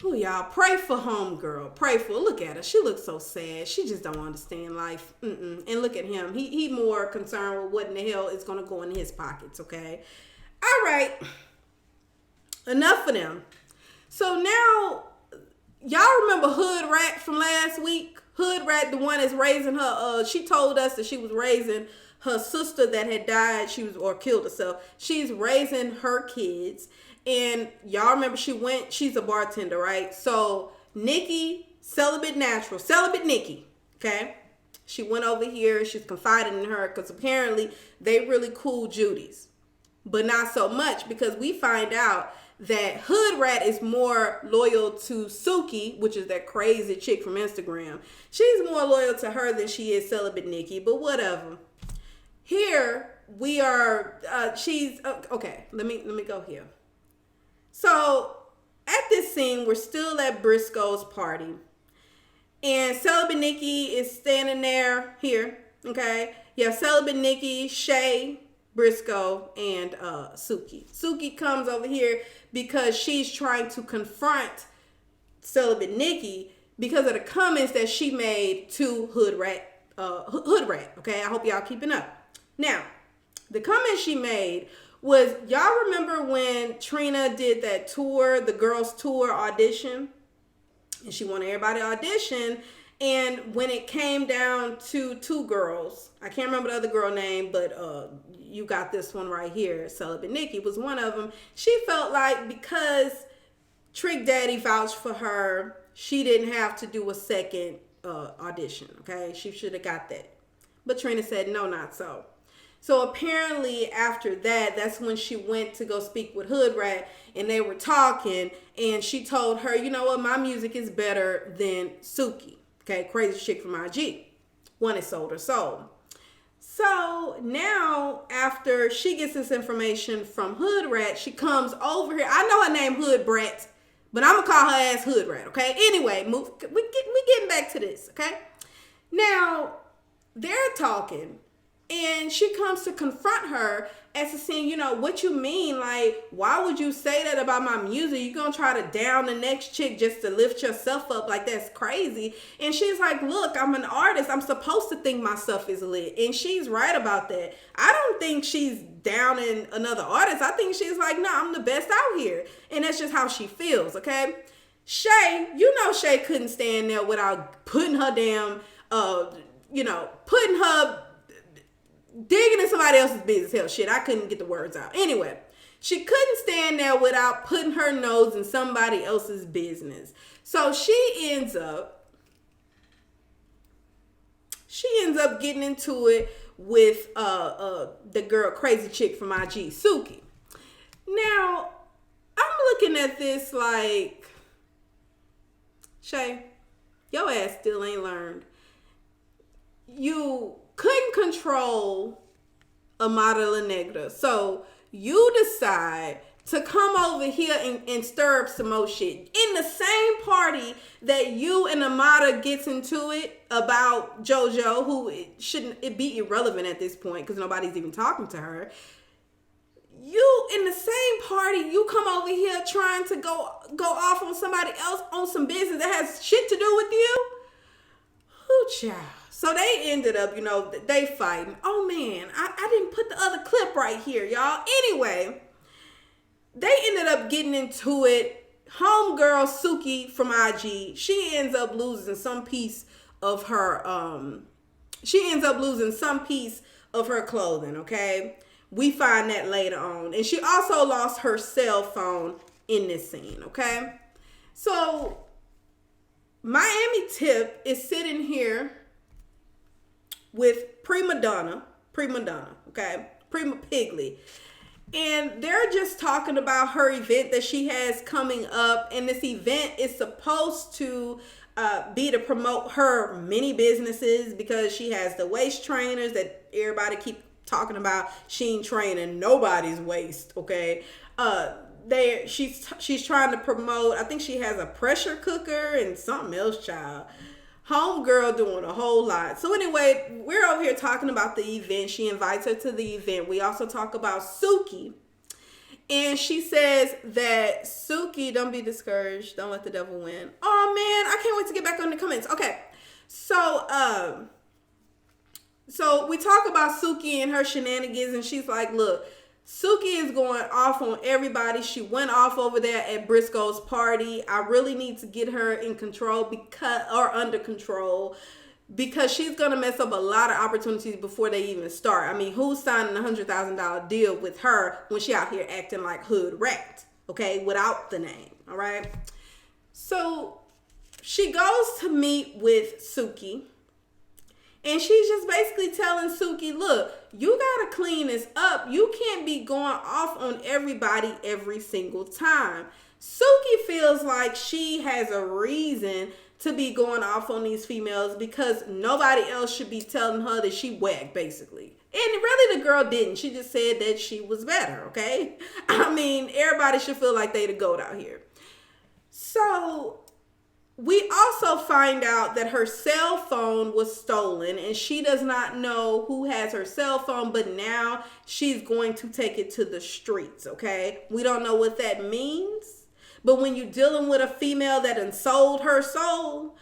Oh, y'all, pray for homegirl. Pray for her. Look at her. She looks so sad. She just don't understand life. And look at him. He more concerned with what in the hell is going to go in his pockets, okay? All right. Enough of them. So now, y'all remember Hood Rat from last week? Hood Rat, the one that's raising her, she told us that she was raising her sister that had died, or killed herself. She's raising her kids. And y'all remember she's a bartender, right? So Nikki, celibate Nikki, okay? She went over here, she's confiding in her, because apparently they really cool Judies. But not so much, because we find out that Hood Rat is more loyal to Suki, which is that crazy chick from Instagram. She's more loyal to her than she is celibate Nikki, but whatever. Here we are, okay, let me go here. So at this scene, we're still at Briscoe's party. And celibate Nikki is standing there here, okay? You have celibate Nikki, Shay, Briscoe, and Suki. Suki comes over here because she's trying to confront celibate Nikki because of the comments that she made to Hood Rat, okay? I hope y'all keeping up. Now, the comment she made was, y'all remember when Trina did that tour, the girls' tour audition? And she wanted everybody to audition. And when it came down to two girls, I can't remember the other girl name, but you got this one right here, celibate Nikki was one of them. She felt like because Trick Daddy vouched for her, she didn't have to do a second audition, okay? She should have got that. But Trina said, no, not so. So apparently after that, that's when she went to go speak with Hood Rat, and they were talking, and she told her, you know what, my music is better than Suki. Okay, crazy chick from IG. One is sold her soul. So now, after she gets this information from Hood Rat, she comes over here. I know her name Hood Brat, but I'm gonna call her ass Hood Rat, okay? Anyway, we getting back to this, okay? Now, they're talking, And she comes to confront her as to saying, you know, what you mean? Like, why would you say that about my music? You gonna try to down the next chick just to lift yourself up? Like, that's crazy. And she's like, look, I'm an artist. I'm supposed to think my stuff is lit. And she's right about that. I don't think she's downing another artist. I think she's like, no, I'm the best out here. And that's just how she feels, okay? Shay, you know Shay couldn't stand there without putting her damn, putting her digging in somebody else's business. Hell, shit, I couldn't get the words out. Anyway, she couldn't stand there without putting her nose in somebody else's business. So she ends up getting into it with the girl, crazy chick from IG, Suki. Now, I'm looking at this like, Shay, your ass still ain't learned. You couldn't control a model of negative. So you decide to come over here and stir up some more shit. In the same party that you and Amada gets into it about JoJo, who it be irrelevant at this point because nobody's even talking to her. You in the same party, you come over here trying to go off on somebody else on some business that has shit to do with you. Ooh, child. So they ended up, they fighting. Oh, man, I didn't put the other clip right here, y'all. Anyway, they ended up getting into it. Homegirl Suki from IG, she ends up losing some piece of her, clothing, okay? We find that later on. And she also lost her cell phone in this scene, okay? So Miami Tip is sitting here with Prima Donna, okay? Prima Pigley. And they're just talking about her event that she has coming up. And this event is supposed to be to promote her mini businesses because she has the waist trainers that everybody keep talking about. She ain't training nobody's waist, okay? She's trying to promote, I think she has a pressure cooker and something else, child. Homegirl doing a whole lot. So anyway, we're over here talking about the event. She invites her to the event. We also talk about Suki. And she says that Suki, don't be discouraged. Don't let the devil win. Oh man, I can't wait to get back on the comments. Okay. So we talk about Suki and her shenanigans, and she's like, look, Suki is going off on everybody. She went off over there at Briscoe's party. I really need to get her in control under control because she's going to mess up a lot of opportunities before they even start. I mean, who's signing a $100,000 deal with her when she out here acting like hood rat, okay, without the name, all right? So she goes to meet with Suki. And she's just basically telling Suki, look, you got to clean this up. You can't be going off on everybody every single time. Suki feels like she has a reason to be going off on these females because nobody else should be telling her that she whack, basically. And really the girl didn't. She just said that she was better, okay? I mean, everybody should feel like they the GOAT out here. So we also find out that her cell phone was stolen and she does not know who has her cell phone, but now she's going to take it to the streets, okay? We don't know what that means, but when you're dealing with a female that done sold her soul,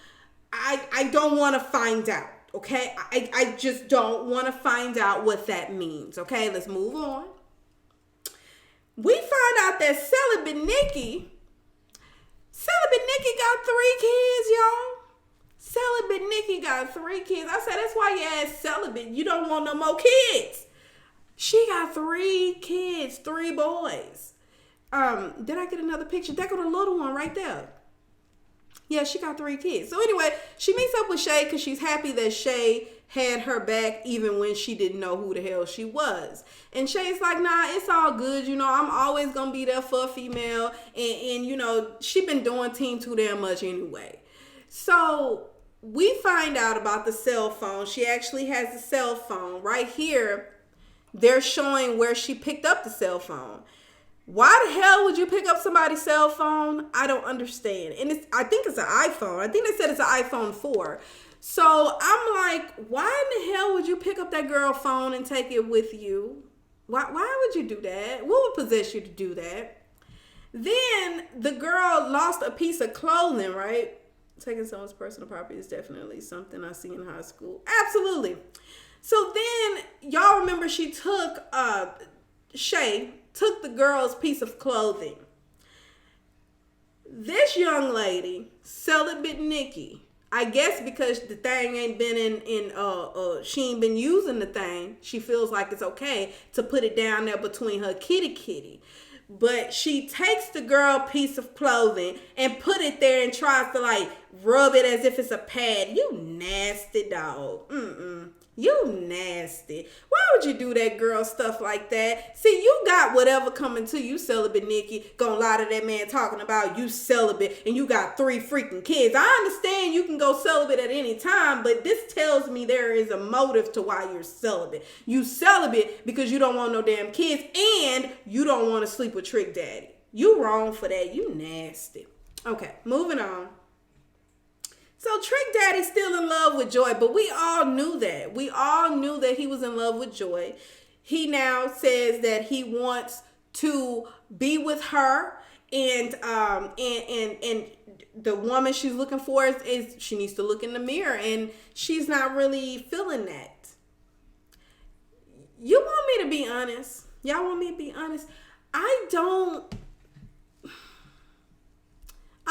I don't want to find out, okay? I just don't want to find out what that means, okay? Let's move on. We find out that Celibate Nikki got 3 kids, y'all. Celibate Nikki got 3 kids. I said, that's why you asked celibate. You don't want no more kids. She got 3 kids, 3 boys. Did I get another picture? There go the little one right there. Yeah, she got 3 kids. So anyway, she meets up with Shay because she's happy that Shay had her back even when she didn't know who the hell she was. And Shay's like, nah, it's all good. I'm always going to be there for a female. And she been doing team too damn much anyway. So we find out about the cell phone. She actually has a cell phone. Right here, they're showing where she picked up the cell phone. Why the hell would you pick up somebody's cell phone? I don't understand. And I think it's an iPhone. I think they said it's an iPhone 4. So I'm like, why in the hell would you pick up that girl phone and take it with you? Why would you do that? What would possess you to do that? Then the girl lost a piece of clothing, right? Taking someone's personal property is definitely something I see in high school. Absolutely. So then y'all remember she took, Shay took the girl's piece of clothing. This young lady, celibate Nikki, I guess because the thing ain't been she ain't been using the thing, she feels like it's okay to put it down there between her kitty. But she takes the girl piece of clothing and put it there and tries to like rub it as if it's a pad. You nasty dog. You nasty. Why would you do that, girl, stuff like that? See, you got whatever coming to you, celibate Nikki. Gonna lie to that man talking about you celibate and you got 3 freaking kids. I understand you can go celibate at any time, but this tells me there is a motive to why you're celibate. You celibate because you don't want no damn kids and you don't want to sleep with Trick Daddy. You wrong for that. You nasty. Okay, moving on. So Trick Daddy's still in love with Joy, but we all knew that. We all knew that he was in love with Joy. He now says that he wants to be with her, and the woman she's looking for is she needs to look in the mirror, and she's not really feeling that. You want me to be honest? Y'all want me to be honest?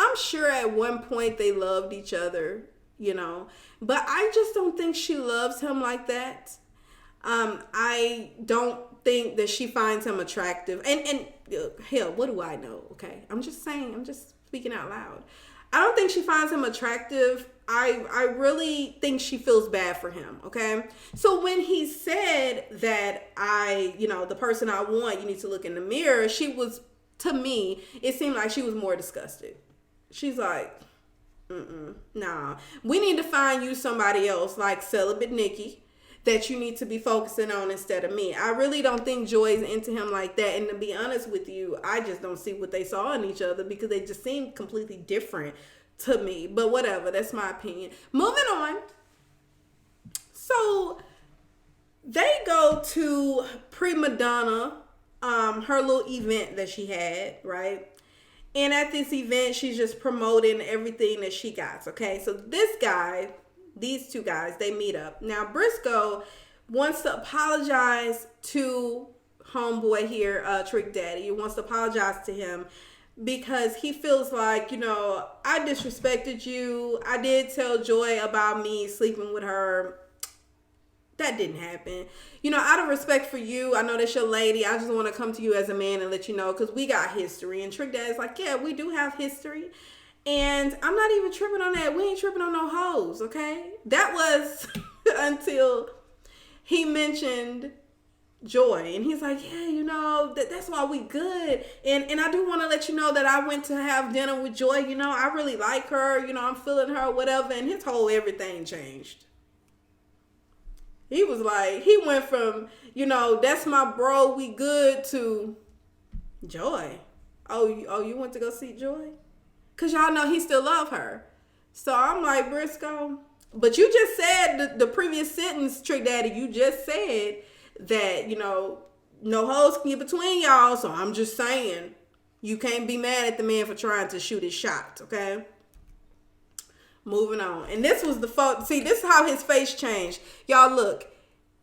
I'm sure at one point they loved each other, you know, but I just don't think she loves him like that. I don't think that she finds him attractive. And hell, what do I know? Okay. I'm just saying, I'm just speaking out loud. I don't think she finds him attractive. I really think she feels bad for him. Okay. So when he said that the person I want, you need to look in the mirror, to me, it seemed like she was more disgusted. She's like, nah. We need to find you somebody else like celibate Nikki that you need to be focusing on instead of me. I really don't think Joy's into him like that. And to be honest with you, I just don't see what they saw in each other because they just seem completely different to me. But whatever, that's my opinion. Moving on. So they go to Prima Donna, her little event that she had, right? And at this event, she's just promoting everything that she got, okay? So these two guys, they meet up. Now, Briscoe wants to apologize to homeboy here, Trick Daddy. He wants to apologize to him because he feels like, I disrespected you. I did tell Joy about me sleeping with her. That didn't happen. Out of respect for you, I know that's your lady. I just want to come to you as a man and let you know because we got history. And Trick Dad's like, yeah, we do have history. And I'm not even tripping on that. We ain't tripping on no hoes, okay? That was until he mentioned Joy. And he's like, yeah, that's why we good. And I do want to let you know that I went to have dinner with Joy. I really like her. I'm feeling her, whatever. And his whole everything changed. He was like, he went from, that's my bro, we good, to Joy. Oh, you went to go see Joy? Because y'all know he still love her. So I'm like, Briscoe. But you just said the previous sentence, Trick Daddy, you just said that, no hoes can get between y'all. So I'm just saying, you can't be mad at the man for trying to shoot his shot, okay? Moving on. And this was the photo. See, this is how his face changed. Y'all look.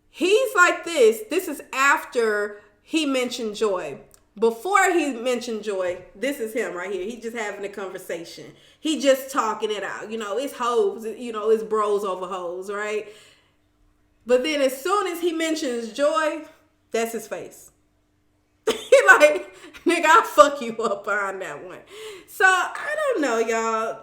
He's like this. This is after he mentioned Joy. Before he mentioned Joy, this is him right here. He just having a conversation. He just talking it out. It's hoes. It's bros over hoes, right? But then as soon as he mentions Joy, that's his face. He like, nigga, I'll fuck you up behind that one. So, I don't know, y'all.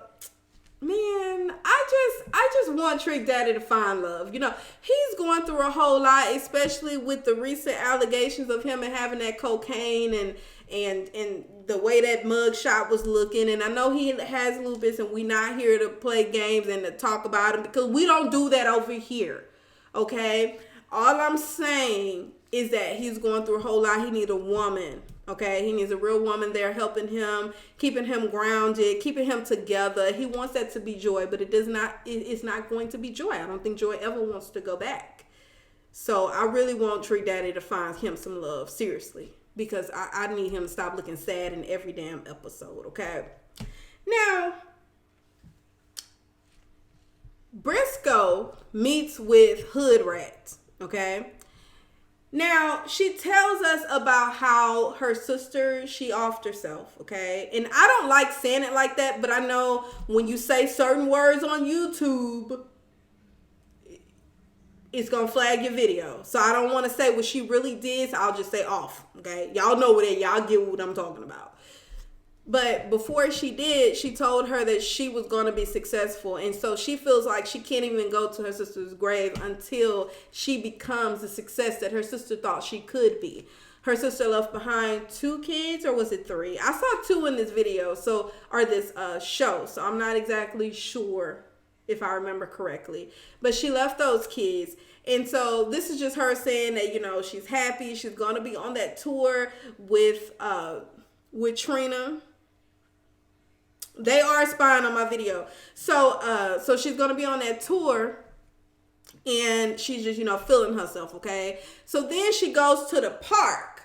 Man, I just want Trick Daddy to find love. He's going through a whole lot, especially with the recent allegations of him and having that cocaine and the way that mug shot was looking. And I know he has lupus and we're not here to play games and to talk about him because we don't do that over here. Okay? All I'm saying is that he's going through a whole lot. He need a woman Okay, he needs a real woman there helping him, keeping him grounded, keeping him together. He wants that to be Joy, but it's not going to be Joy. I don't think Joy ever wants to go back. So I really want Tree Daddy to find him some love, seriously, because I need him to stop looking sad in every damn episode, okay? Now, Briscoe meets with Hood Rat, okay? Now, she tells us about how her sister, she offed herself, okay? And I don't like saying it like that, but I know when you say certain words on YouTube, it's going to flag your video. So I don't want to say what she really did, so I'll just say off, okay? Y'all know what it, y'all get what I'm talking about. But before she did, she told her that she was going to be successful. And so she feels like she can't even go to her sister's grave until she becomes the success that her sister thought she could be. Her sister left behind 2 kids, or was it 3? I saw 2 in this video, or this show. So I'm not exactly sure if I remember correctly. But she left those kids. And so this is just her saying that, you know, she's happy. She's going to be on that tour with Trina. They are spying on my video. So she's going to be on that tour, and she's just, you know, feeling herself, okay? So then she goes to the park,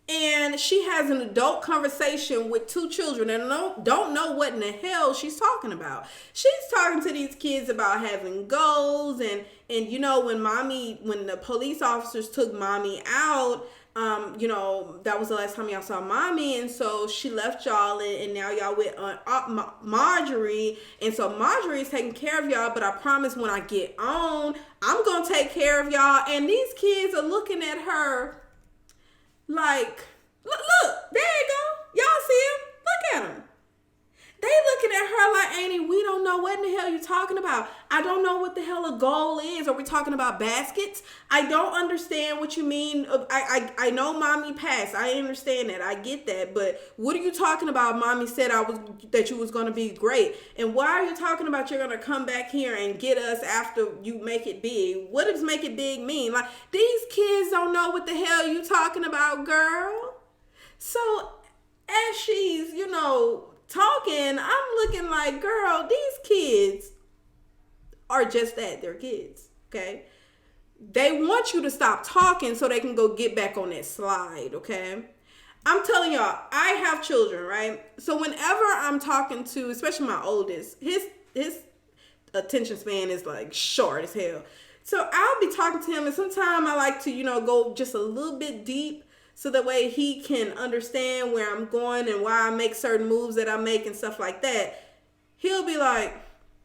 and she has an adult conversation with 2 children and don't know what in the hell she's talking about. She's talking to these kids about having goals, and you know, when the police officers took mommy out, you know, that was the last time y'all saw mommy, and so she left y'all, and now y'all with Marjorie, and so Marjorie's taking care of y'all, but I promise when I get on, I'm gonna take care of y'all. And these kids are looking at her like, look, there you go, y'all see him, look at him. They looking at her like, Annie, we don't know what in the hell you're talking about. I don't know what the hell a goal is. Are we talking about baskets? I don't understand what you mean. I know mommy passed. I understand that. I get that. But what are you talking about? Mommy said that you was going to be great. And why are you talking about you're going to come back here and get us after you make it big? What does make it big mean? Like, these kids don't know what the hell you talking about, girl. So as she's, you know, talking, I'm looking like, girl, these kids are just that. They're kids, okay? They want you to stop talking so they can go get back on that slide, okay? I'm telling y'all, I have children, right? So whenever I'm talking to, especially my oldest, his attention span is like short as hell. So I'll be talking to him, and sometimes I like to, you know, go just a little bit deep, so that way he can understand where I'm going and why I make certain moves that I make and stuff like that. He'll be like,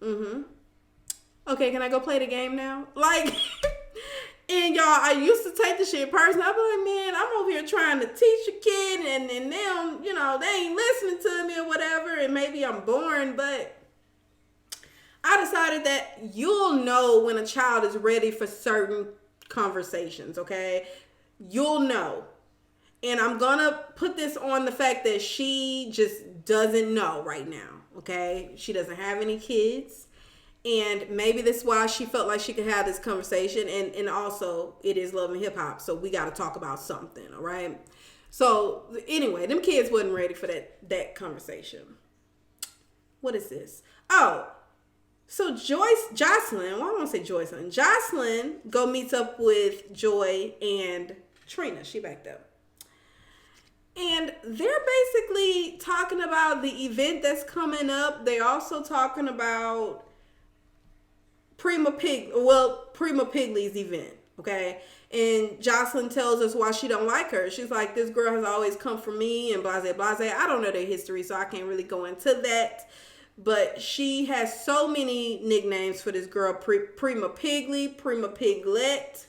okay, can I go play the game now? Like, and y'all, I used to take the shit personal. I'd be like, man, I'm over here trying to teach a kid, and them, you know, they ain't listening to me or whatever, and maybe I'm boring, but I decided that you'll know when a child is ready for certain conversations, okay? You'll know. And I'm going to put this on the fact that she just doesn't know right now, okay? She doesn't have any kids. And maybe that's why she felt like she could have this conversation. And also, it is Love and Hip Hop, so we got to talk about something, all right? So, anyway, them kids wasn't ready for that conversation. What is this? Oh, so Jocelyn, well, I won't say Jocelyn. Jocelyn go meets up with Joy and Trina. She backed up. And they're basically talking about the event that's coming up. They're also talking about Prima Pigley's event, okay? And Jocelyn tells us why she don't like her. She's like, this girl has always come for me and blase, blase. I don't know their history, so I can't really go into that. But she has so many nicknames for this girl. Prima Pigley, Prima Piglet,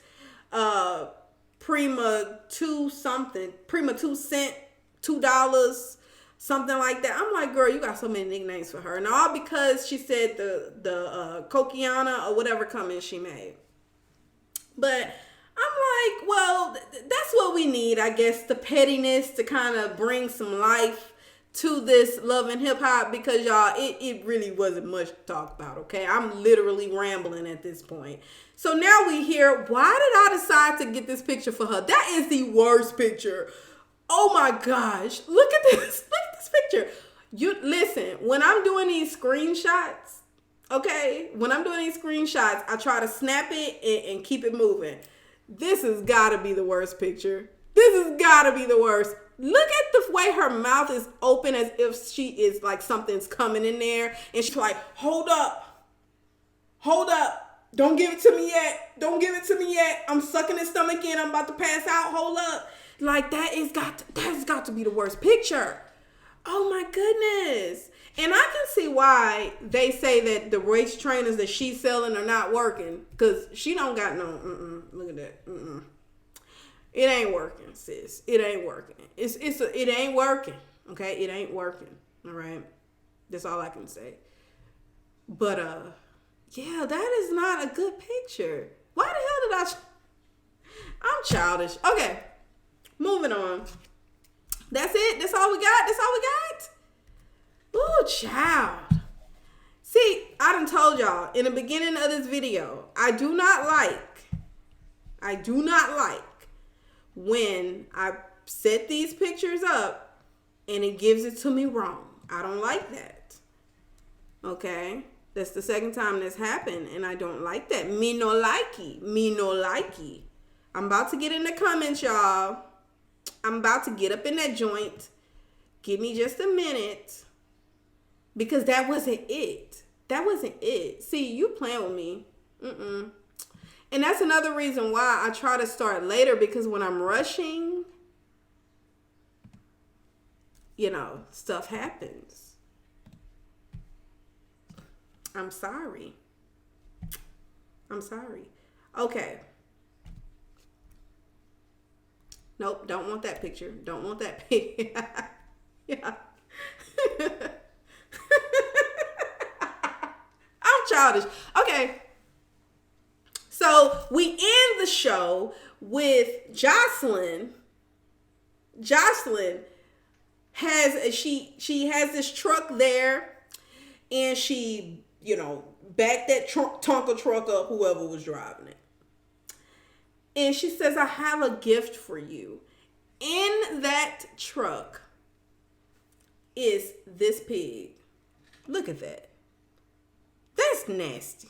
Prima 2 something, Prima 2 cent, $2, something like that. I'm like, girl, you got so many nicknames for her. And all because she said the Coquiana or whatever comment she made. But I'm like, well, that's what we need, I guess, the pettiness to kind of bring some life to this Love and Hip Hop, because y'all, it really wasn't much to talk about, okay? I'm literally rambling at this point. So now we hear, why did I decide to get this picture for her? That is the worst picture. Oh my gosh. Look at this. Look at this picture. You listen, when I'm doing these screenshots, okay? When I'm doing these screenshots, I try to snap it and keep it moving. This has got to be the worst picture. This has got to be the worst. Look at the way her mouth is open as if she is like something's coming in there. And she's like, hold up. Hold up. Don't give it to me yet. Don't give it to me yet. I'm sucking his stomach in. I'm about to pass out. Hold up. Like that's got to be the worst picture. Oh my goodness. And I can see why they say that the race trainers that she's selling are not working. Because she don't got no, look at that. It ain't working, sis. It ain't working. It ain't working. Okay? It ain't working. All right? That's all I can say. But, yeah, that is not a good picture. Why the hell did I'm childish. Okay. Moving on. That's it. That's all we got. That's all we got. Ooh, child. See, I done told y'all in the beginning of this video, I do not like when I set these pictures up and it gives it to me wrong. I don't like that. Okay? That's the second time this happened and I don't like that. Me no likey. Me no likey. I'm about to get in the comments, y'all. I'm about to get up in that joint. Give me just a minute. Because that wasn't it. That wasn't it. See, you playing with me. And that's another reason why I try to start later. Because when I'm rushing, you know, stuff happens. I'm sorry. I'm sorry. Okay. Nope, don't want that picture. Don't want that picture. Yeah. I'm childish. Okay. So we end the show with Jocelyn. Jocelyn has she has this truck there, and she, you know, backed that Tonka truck up, whoever was driving it. And she says, I have a gift for you. In that truck is this pig. Look at that. That's nasty.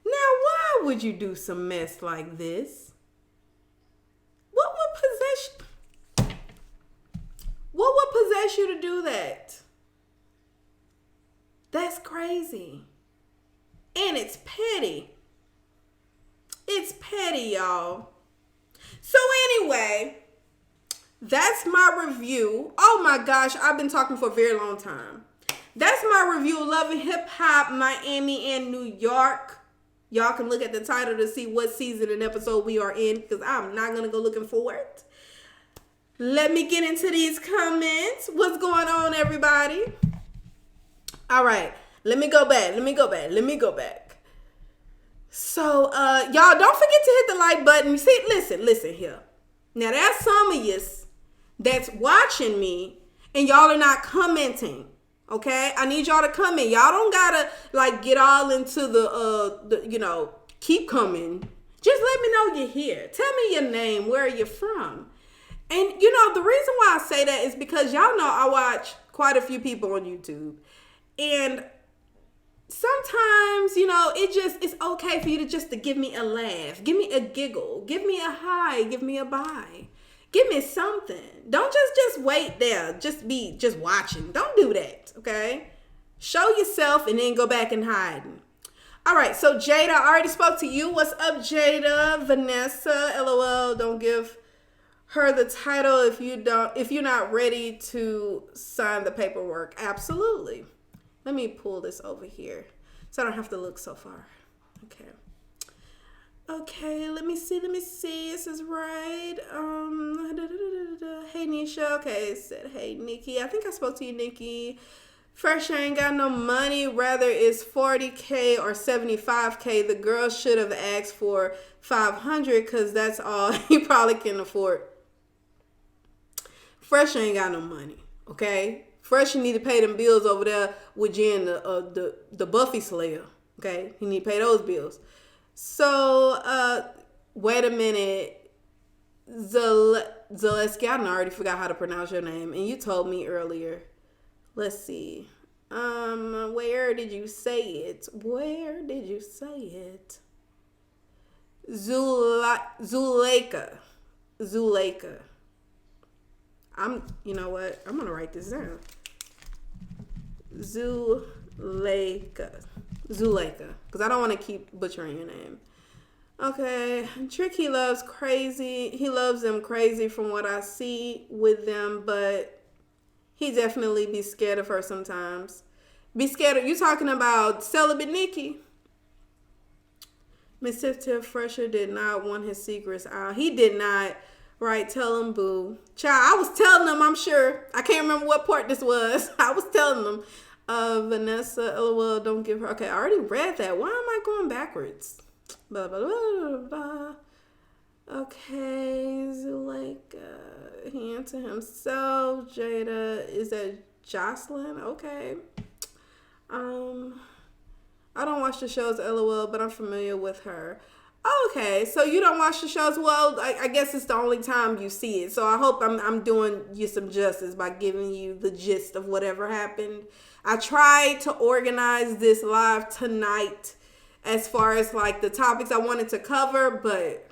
Now, why would you do some mess like this? What would possess you to do that? That's crazy. And it's petty. It's petty, y'all. So anyway, that's my review. Oh my gosh, I've been talking for a very long time. That's my review of Love and Hip Hop, Miami and New York. Y'all can look at the title to see what season and episode we are in, because I'm not going to go looking for it. Let me get into these comments. What's going on, everybody? All right, let me go back. So, y'all don't forget to hit the like button. See, listen here. Now, there's some of you that's watching me and y'all are not commenting. Okay? I need y'all to comment. Y'all don't gotta, like, get all into the you know, keep coming. Just let me know you're here. Tell me your name. Where are you from? And, you know, the reason why I say that is because y'all know I watch quite a few people on YouTube. And sometimes, you know, it's okay for you to give me a laugh, give me a giggle, give me a hi, give me a bye, give me something. Don't just wait there, just watching. Don't do that, okay? Show yourself and then go back and hide. All right, so Jada, I already spoke to you. What's up, Jada? Vanessa, LOL. Don't give her the title if you're not ready to sign the paperwork. Absolutely. Let me pull this over here so I don't have to look so far. Okay, let me see. This is right. Hey, Nesha. Okay, it said, hey, Nikki. I think I spoke to you, Nikki. PHresher ain't got no money. Rather it's 40K or 75K. The girl should have asked for 500 because that's all he probably can afford. PHresher ain't got no money, okay? PHresher need to pay them bills over there with Jen, the Buffy Slayer. Okay, he need to pay those bills. So, wait a minute. Zaleski, I already forgot how to pronounce your name, and you told me earlier. Let's see. Where did you say it? Where did you say it? Zuleika. You know what? I'm gonna write this down. Zuleika, because I don't want to keep butchering your name. Okay, Trick, he loves them crazy from what I see with them, but he definitely be scared of her sometimes. Be scared of, you talking about celibate Nikki? Miss PHresher did not want his secrets out. He did not. Right, tell him, boo. Child, I was telling them, I'm sure. I can't remember what part this was. I was telling them. Vanessa, LOL, don't give her. Okay, I already read that. Why am I going backwards? Blah, blah, blah, blah, blah. Okay, Zuleika. He answered himself. Jada, is that Jocelyn? Okay. I don't watch the shows, LOL, but I'm familiar with her. Okay, so you don't watch the shows? Well, I guess it's the only time you see it. So I hope I'm doing you some justice by giving you the gist of whatever happened. I tried to organize this live tonight as far as like the topics I wanted to cover, but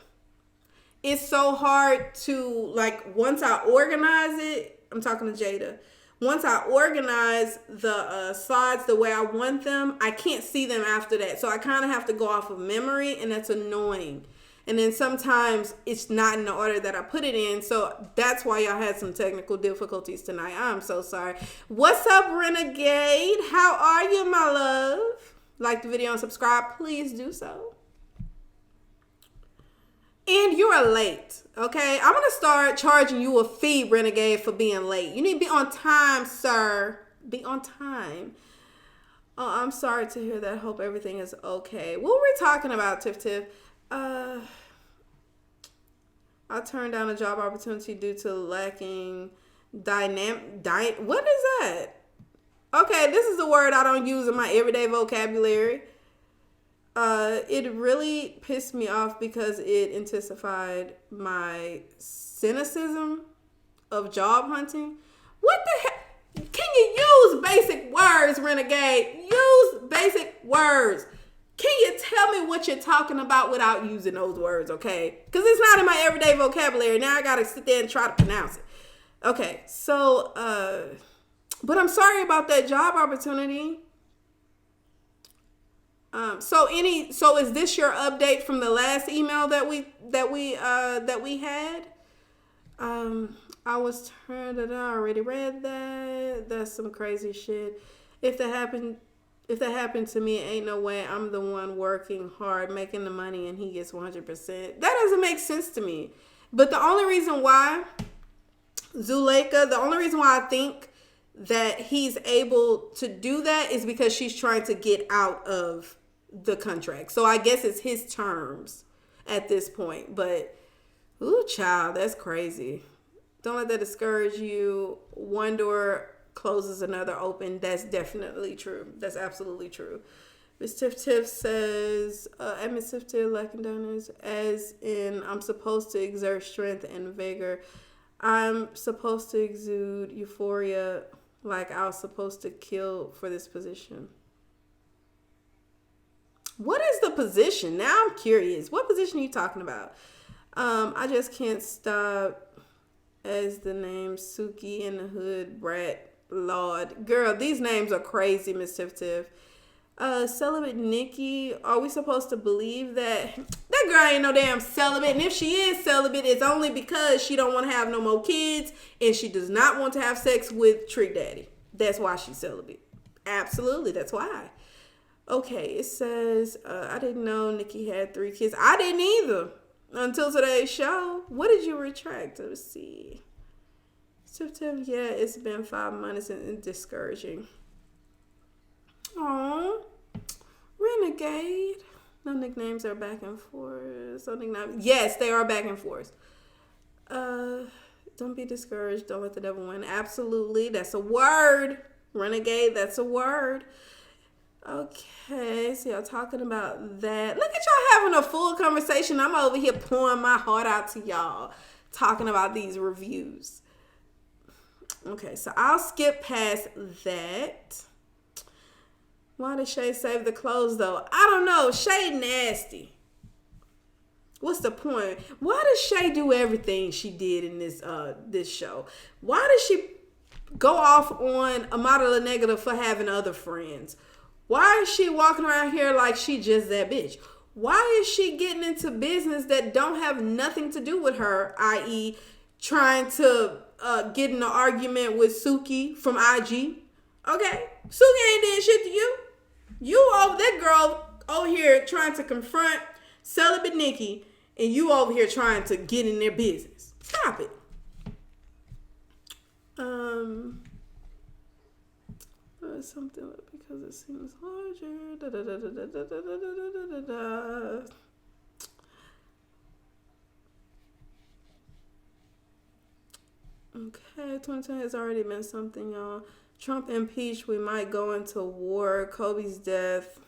it's so hard to, like, once I organize it, I'm talking to Jada. Once I organize the slides the way I want them, I can't see them after that. So I kind of have to go off of memory, and that's annoying. And then sometimes it's not in the order that I put it in. So that's why y'all had some technical difficulties tonight. I'm so sorry. What's up, Renegade? How are you, my love? Like the video and subscribe. Please do so. And you are late, okay? I'm going to start charging you a fee, Renegade, for being late. You need to be on time, sir. Be on time. Oh, I'm sorry to hear that. Hope everything is okay. What were we talking about, Tiff? I turned down a job opportunity due to lacking what is that? Okay, this is a word I don't use in my everyday vocabulary. It really pissed me off because it intensified my cynicism of job hunting. What the heck? Can you use basic words, Renegade? Use basic words. Can you tell me what you're talking about without using those words, okay? Because it's not in my everyday vocabulary. Now I got to sit there and try to pronounce it. Okay, so, but I'm sorry about that job opportunity. So is this your update from the last email that we had? I was turned it. I already read that. That's some crazy shit. If that happened to me, ain't no way I'm the one working hard, making the money, and he gets 100%. That doesn't make sense to me. But the only reason why, Zuleika, the only reason why I think that he's able to do that is because she's trying to get out of the contract. So I guess it's his terms at this point. But, ooh, child, that's crazy. Don't let that discourage you. One door closes, another open. That's definitely true. That's absolutely true. Miss Tiff says, at Miss Tiff lacking donors, as in I'm supposed to exert strength and vigor. I'm supposed to exude euphoria like I was supposed to kill for this position. What is the position? Now I'm curious. What position are you talking about? I just can't stop as the name Suki in the hood, Brat, Lord. Girl, these names are crazy, Miss Tiff. Celibate Nikki, are we supposed to believe that girl ain't no damn celibate? And if she is celibate, it's only because she don't want to have no more kids and she does not want to have sex with Trick Daddy. That's why she's celibate. Absolutely, that's why. Okay, it says, I didn't know Nikki had 3 kids. I didn't either until today's show. What did you retract? Let's see. September, yeah, it's been 5 months and discouraging. Aw, Renegade. No nicknames are back and forth. So yes, they are back and forth. Don't be discouraged. Don't let the devil win. Absolutely. That's a word. Renegade, that's a word. Okay, so y'all talking about that. Look at y'all having a full conversation. I'm over here pouring my heart out to y'all. talking about these reviews. Okay, so I'll skip past that. Why did Shay save the clothes though? I don't know. Shay nasty. What's the point? Why does Shay do everything she did in this show? Why does she go off on a model of negative for having other friends? Why is she walking around here like she just that bitch? Why is she getting into business that don't have nothing to do with her, i.e. trying to get in an argument with Suki from IG? Okay, Suki ain't did shit to you. You over that girl over here trying to confront celibate Nikki, and you over here trying to get in their business. Stop it. Something because it seems larger. Da, da, da, da, da, da, da, da, da, da. Okay, 2020 has already been something, y'all. Trump impeached, we might go into war. Kobe's death.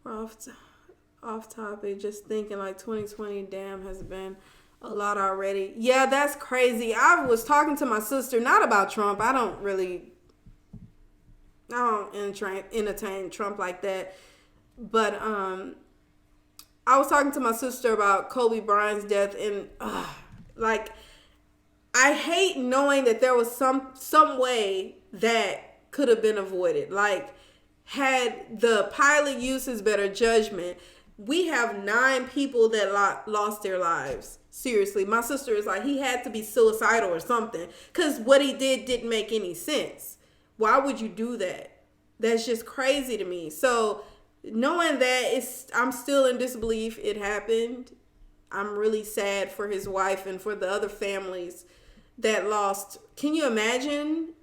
We're off topic. Just thinking like 2020, damn, has been a lot already. Yeah, that's crazy. I was talking to my sister, not about Trump. I don't entertain Trump like that. But I was talking to my sister about Kobe Bryant's death, and like, I hate knowing that there was some way that could have been avoided. Like, had the pilot used his better judgment, we have 9 people that lost their lives. Seriously, my sister is like, he had to be suicidal or something, because what he did didn't make any sense. Why would you do that? That's just crazy to me. So knowing that, I'm still in disbelief it happened. I'm really sad for his wife and for the other families that lost. Can you imagine?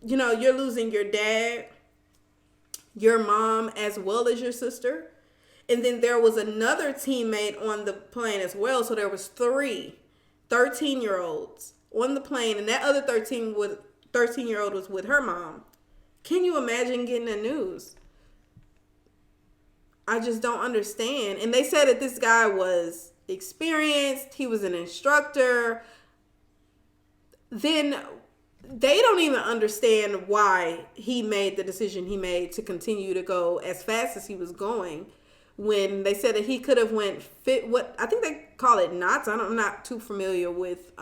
You know, you're losing your dad, your mom, as well as your sister. And then there was another teammate on the plane as well. So there was 3 13-year-olds on the plane. And that other 13-year-old was with her mom. Can you imagine getting the news? I just don't understand. And they said that this guy was experienced. He was an instructor. Then they don't even understand why he made the decision he made to continue to go as fast as he was going, when they said that he could have went what I think they call it knots. I'm not too familiar with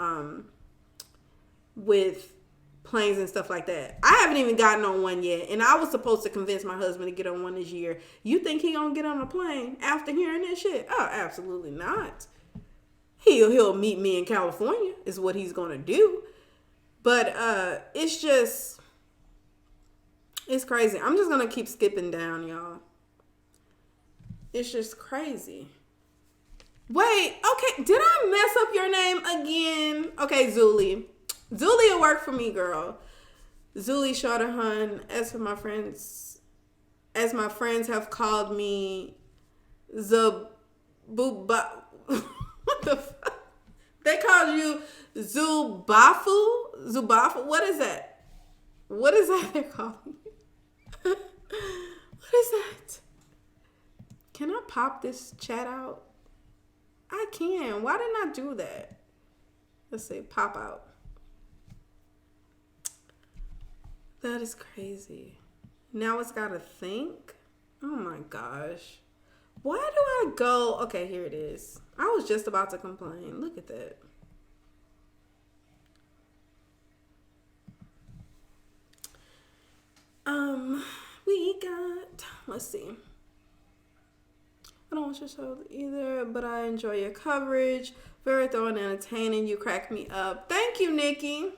planes and stuff like that. I haven't even gotten on one yet, and I was supposed to convince my husband to get on one this year. You think he gonna get on a plane after hearing that shit? Oh, absolutely not. He'll meet me in California is what he's gonna do. But it's crazy. I'm just gonna keep skipping down, y'all. It's just crazy. Wait, okay, did I mess up your name again? Okay, Zuli. Zuli will work for me, girl. Zuli Shadahan, as my friends have called me, Zabuba. What the fuck? They called you Zubafu? Zubafu? What is that? What is that they're calling you? What is that? Can I pop this chat out? I can. Why didn't I do that? Let's see. Pop out. That is crazy. Now it's got to think. Oh my gosh. Why do I go? Okay, here it is. I was just about to complain. Look at that. We got, let's see. I don't watch your show either, but I enjoy your coverage. Very thorough and entertaining. You crack me up. Thank you, Nikki.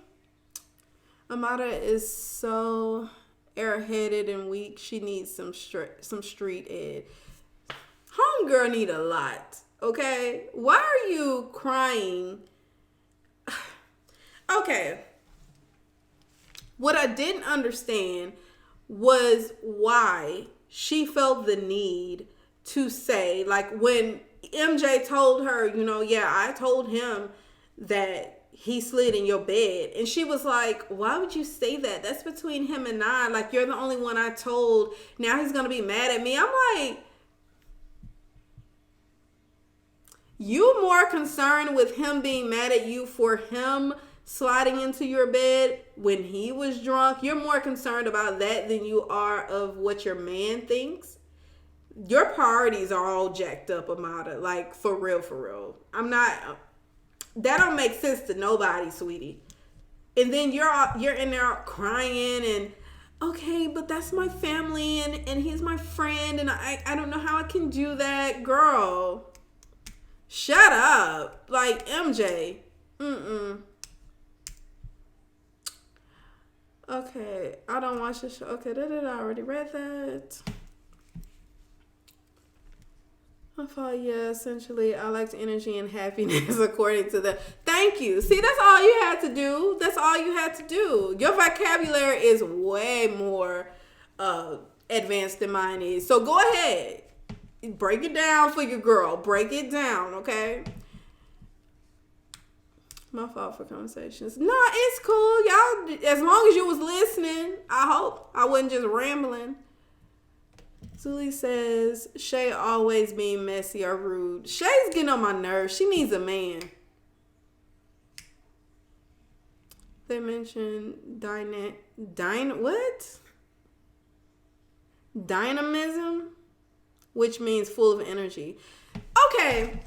Amada is so airheaded and weak. She needs some street ed. Homegirl need a lot. Okay? Why are you crying? Okay. What I didn't understand was why she felt the need to say, like, when MJ told her, you know, yeah, I told him that he slid in your bed. And she was like, why would you say that? That's between him and I. Like, you're the only one I told. Now he's going to be mad at me. I'm like, You more concerned with him being mad at you for him sliding into your bed when he was drunk. You're more concerned about that than you are of what your man thinks. Your priorities are all jacked up, Amada. Like, for real, for real. That don't make sense to nobody, sweetie. And then you're in there crying and, okay, but that's my family and he's my friend and I don't know how I can do that. Girl, shut up. Like, MJ. Okay, I don't watch the show. Okay, I already read that. I thought, yeah, essentially, I liked energy and happiness according to the... Thank you. See, that's all you had to do. That's all you had to do. Your vocabulary is way more advanced than mine is. So go ahead. Break it down for your girl. Break it down, okay? My fault for conversations. No, it's cool. Y'all, as long as you was listening, I hope I wasn't just rambling. Zuli says, Shay always being messy or rude. Shay's getting on my nerves. She needs a man. They mentioned what? Dynamism, which means full of energy. Okay.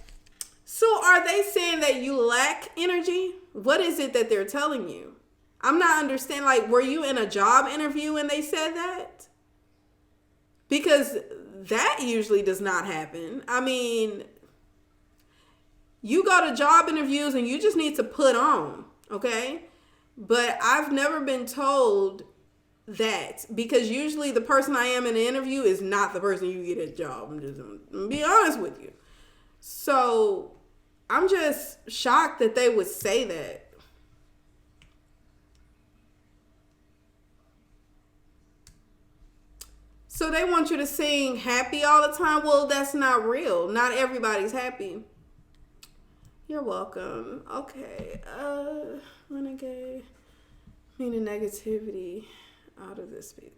So are they saying that you lack energy? What is it that they're telling you? I'm not understanding. Like, were you in a job interview and they said that? Because that usually does not happen. I mean, you go to job interviews and you just need to put on, okay? But I've never been told that, because usually the person I am in an interview is not the person you get a job. I'm gonna be honest with you. So I'm just shocked that they would say that. So they want you to sing happy all the time. Well, that's not real. Not everybody's happy. You're welcome. Okay. Renegade. Meaning negativity out of this speech.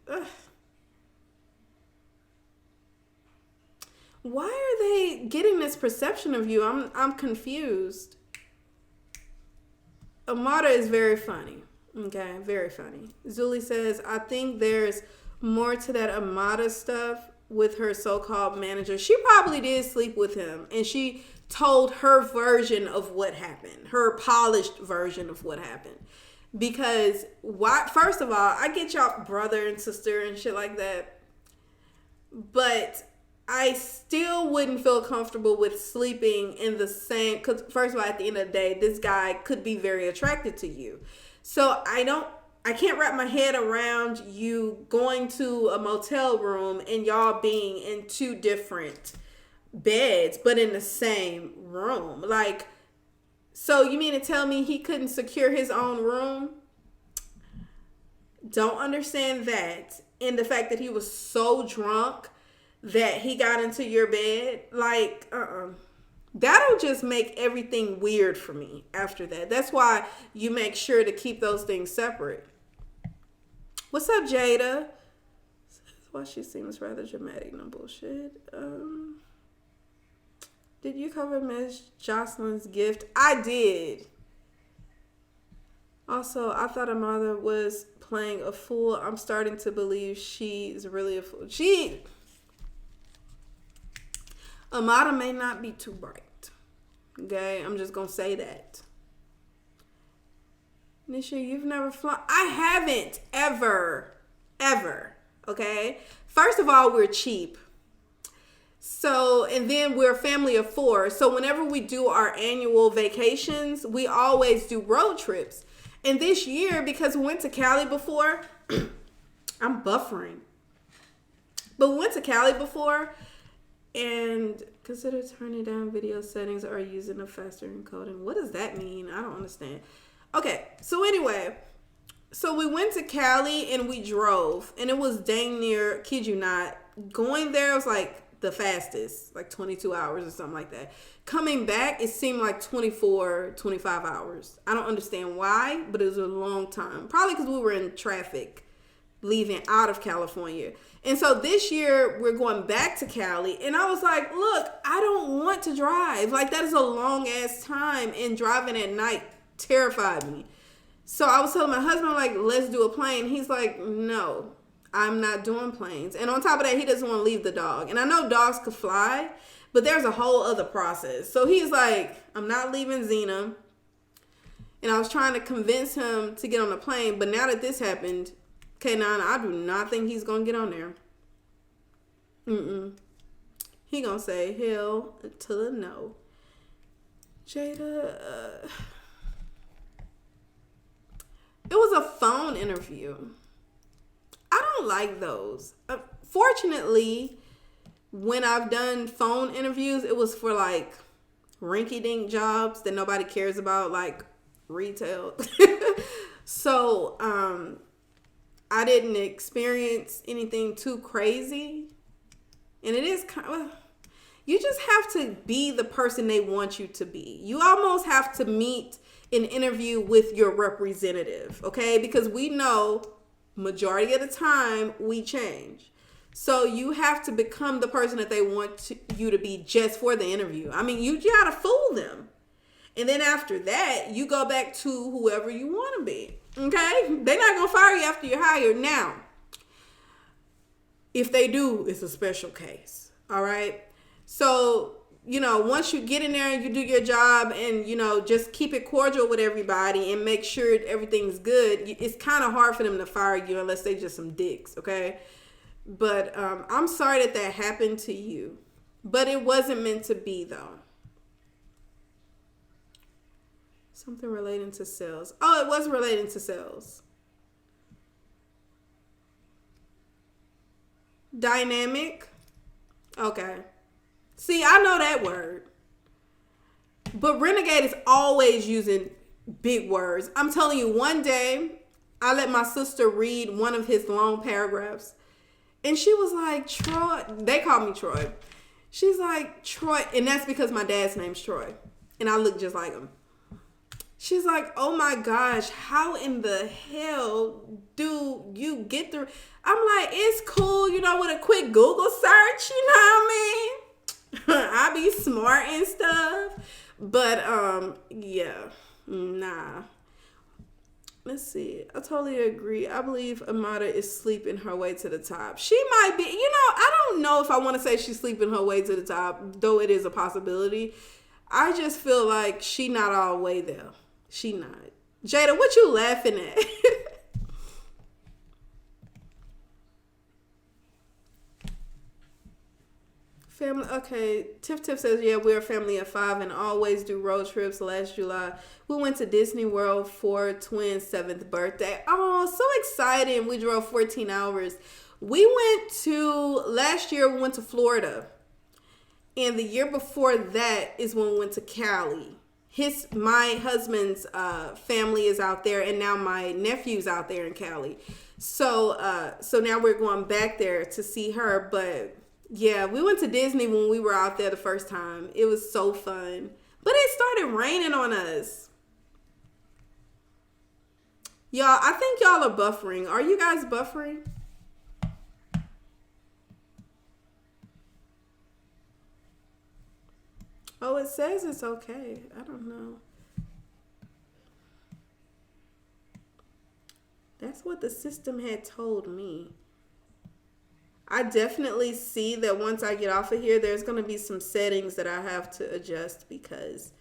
Why are they getting this perception of you? I'm confused. Amada is very funny. Okay, very funny. Zuli says, I think there's more to that Amada stuff with her so-called manager. She probably did sleep with him, and she told her version of what happened, her polished version of what happened. Because why? First of all, I get y'all brother and sister and shit like that, but I still wouldn't feel comfortable with sleeping in the same, because first of all, at the end of the day, this guy could be very attracted to you. So I can't wrap my head around you going to a motel room and y'all being in two different beds, but in the same room. Like, so you mean to tell me he couldn't secure his own room? Don't understand that. And the fact that he was so drunk that he got into your bed. Like, that'll just make everything weird for me after that. That's why you make sure to keep those things separate. What's up, Jada? Why she seems rather dramatic. No bullshit. Did you cover Miss Jocelyn's gift? I did. Also, I thought Amada was playing a fool. I'm starting to believe she's really a fool. Amada may not be too bright. Okay? I'm just going to say that. Nesha, you've never flown. I haven't ever. Okay? First of all, we're cheap. So, and then we're a family of 4. So whenever we do our annual vacations, we always do road trips. And this year, because we went to Cali before, I'm buffering. But we went to Cali before, and consider turning down video settings or using a faster encoding. What does that mean? I don't understand. Okay, so anyway, so we went to Cali and we drove, and it was dang near, kid you not, going there was like the fastest, like 22 hours or something like that. Coming back, it seemed like 24, 25 hours. I don't understand why, but it was a long time. Probably because we were in traffic leaving out of California. And so this year we're going back to Cali. And I was like, look, I don't want to drive. Like, that is a long ass time, and driving at night terrified me. So I was telling my husband, like, let's do a plane. He's like, no, I'm not doing planes. And on top of that, he doesn't want to leave the dog. And I know dogs could fly, but there's a whole other process. So he's like, I'm not leaving Xena. And I was trying to convince him to get on the plane. But now that this happened, K9, I do not think he's going to get on there. He going to say hell to the no. Jada, it was a phone interview. I don't like those. Fortunately, when I've done phone interviews, it was for like rinky-dink jobs that nobody cares about, like retail. So I didn't experience anything too crazy. And it is kind of, you just have to be the person they want you to be. You almost have to meet an interview with your representative, okay? Because we know majority of the time we change. So you have to become the person that they want you to be just for the interview. I mean, you gotta fool them. And then after that, you go back to whoever you want to be, okay? They're not gonna fire you after you're hired. Now, if they do, it's a special case, all right? So, you know, once you get in there and you do your job and, you know, just keep it cordial with everybody and make sure everything's good, it's kind of hard for them to fire you unless they just some dicks, okay? But I'm sorry that happened to you. But it wasn't meant to be, though. Something relating to sales. Oh, it was relating to sales. Dynamic. Okay. See, I know that word. But Renegade is always using big words. I'm telling you, one day, I let my sister read one of his long paragraphs. And she was like, Troy. They call me Troy. She's like, Troy. And that's because my dad's name's Troy. And I look just like him. She's like, oh my gosh, how in the hell do you get through? I'm like, it's cool, you know, with a quick Google search, you know what I mean? I be smart and stuff. But, yeah, nah. Let's see. I totally agree. I believe Amada is sleeping her way to the top. She might be, you know, I don't know if I want to say she's sleeping her way to the top, though it is a possibility. I just feel like she not all the way there. She not. Jada, what you laughing at? Family, okay. Tiff says, yeah, we're a family of 5 and always do road trips. Last July, we went to Disney World for twins' 7th birthday. Oh, so exciting. We drove 14 hours. Last year, we went to Florida. And the year before that is when we went to Cali. My husband's family is out there, and now my nephew's out there in Cali. So now we're going back there to see her. But yeah, we went to Disney when we were out there the first time. It was so fun. But it started raining on us. Y'all, I think y'all are buffering. Are you guys buffering? Oh, it says it's okay. I don't know. That's what the system had told me. I definitely see that once I get off of here, there's going to be some settings that I have to adjust because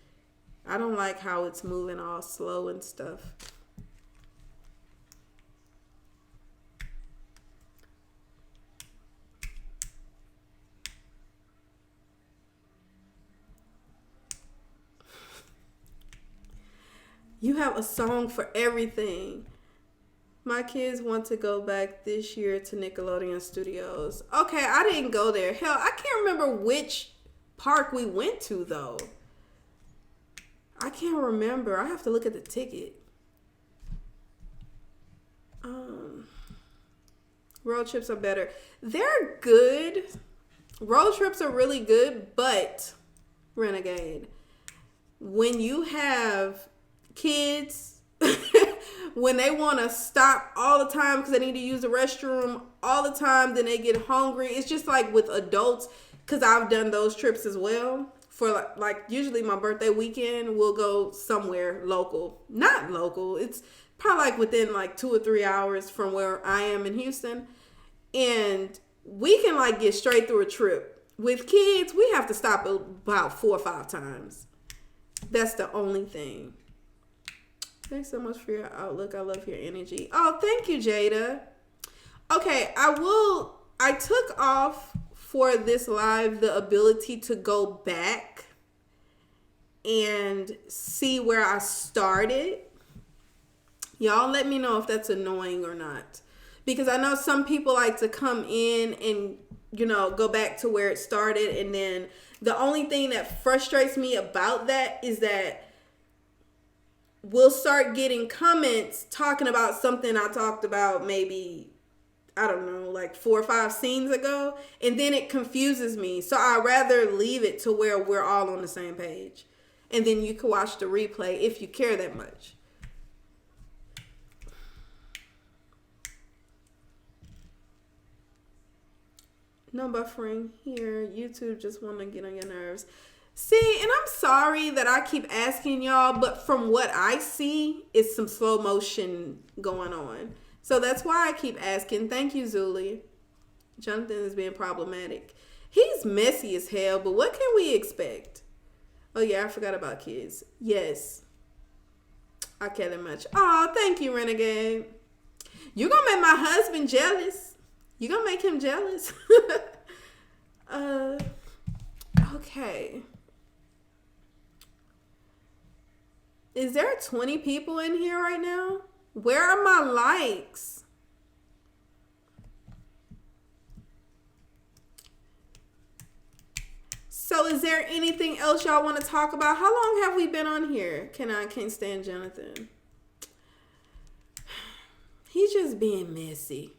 I don't like how it's moving all slow and stuff. You have a song for everything. My kids want to go back this year to Nickelodeon Studios. Okay, I didn't go there. Hell, I can't remember which park we went to, though. I can't remember. I have to look at the ticket. Road trips are better. They're good. Road trips are really good, but Renegade, when you have kids when they want to stop all the time because they need to use the restroom all the time, then they get hungry. It's just like with adults, because I've done those trips as well. For like usually my birthday weekend, we'll go somewhere local. Not local. It's probably like within like 2 or 3 hours from where I am in Houston. And we can like get straight through a trip. With kids, we have to stop about 4 or 5 times. That's the only thing. Thanks so much for your outlook. I love your energy. Oh, thank you, Jada. Okay, I took off for this live the ability to go back and see where I started. Y'all let me know if that's annoying or not. Because I know some people like to come in and, you know, go back to where it started. And then the only thing that frustrates me about that is that we'll start getting comments talking about something I talked about maybe, I don't know, like 4 or 5 scenes ago. And then it confuses me. So I'd rather leave it to where we're all on the same page. And then you can watch the replay if you care that much. No buffering here. YouTube just want to get on your nerves. See, and I'm sorry that I keep asking y'all, but from what I see, it's some slow motion going on. So that's why I keep asking. Thank you, Zuli. Jonathan is being problematic. He's messy as hell, but what can we expect? Oh, yeah, I forgot about kids. Yes. I care that much. Oh, thank you, Renegade. You're going to make my husband jealous. You gonna make him jealous? Okay. Is there 20 people in here right now? Where are my likes? So is there anything else y'all want to talk about? How long have we been on here? Can't stand Jonathan. He's just being messy.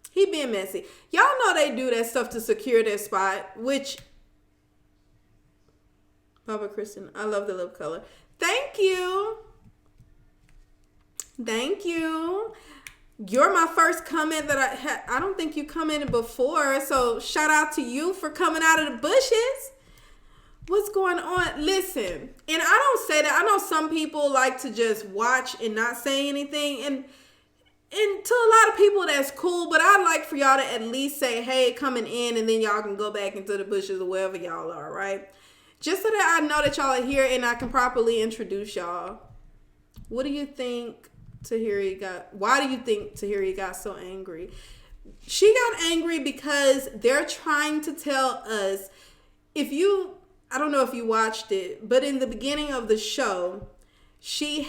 He being messy. Y'all know they do that stuff to secure their spot, which, Baba Kristen, I love the lip color. Thank you. Thank you. You're my first comment that I had. I don't think you commented before, so shout out to you for coming out of the bushes. What's going on? Listen, and I don't say that. I know some people like to just watch and not say anything, and to a lot of people, that's cool, but I'd like for y'all to at least say, hey, coming in, and then y'all can go back into the bushes or wherever y'all are, right? Just so that I know that y'all are here and I can properly introduce y'all. What do you think Tahiri got? Why do you think Tahiri got so angry? She got angry because they're trying to tell us, I don't know if you watched it, but in the beginning of the show, she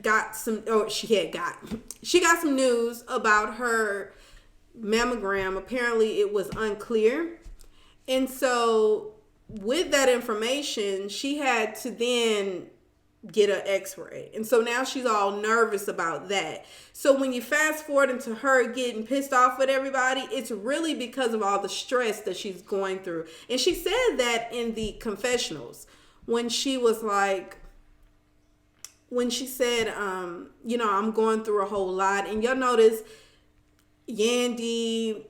got some news about her mammogram. Apparently it was unclear. And so with that information, she had to then get an x-ray. And so now she's all nervous about that. So when you fast forward into her getting pissed off with everybody, it's really because of all the stress that she's going through. And she said that in the confessionals when she was like, when she said, I'm going through a whole lot. And you'll notice Yandy,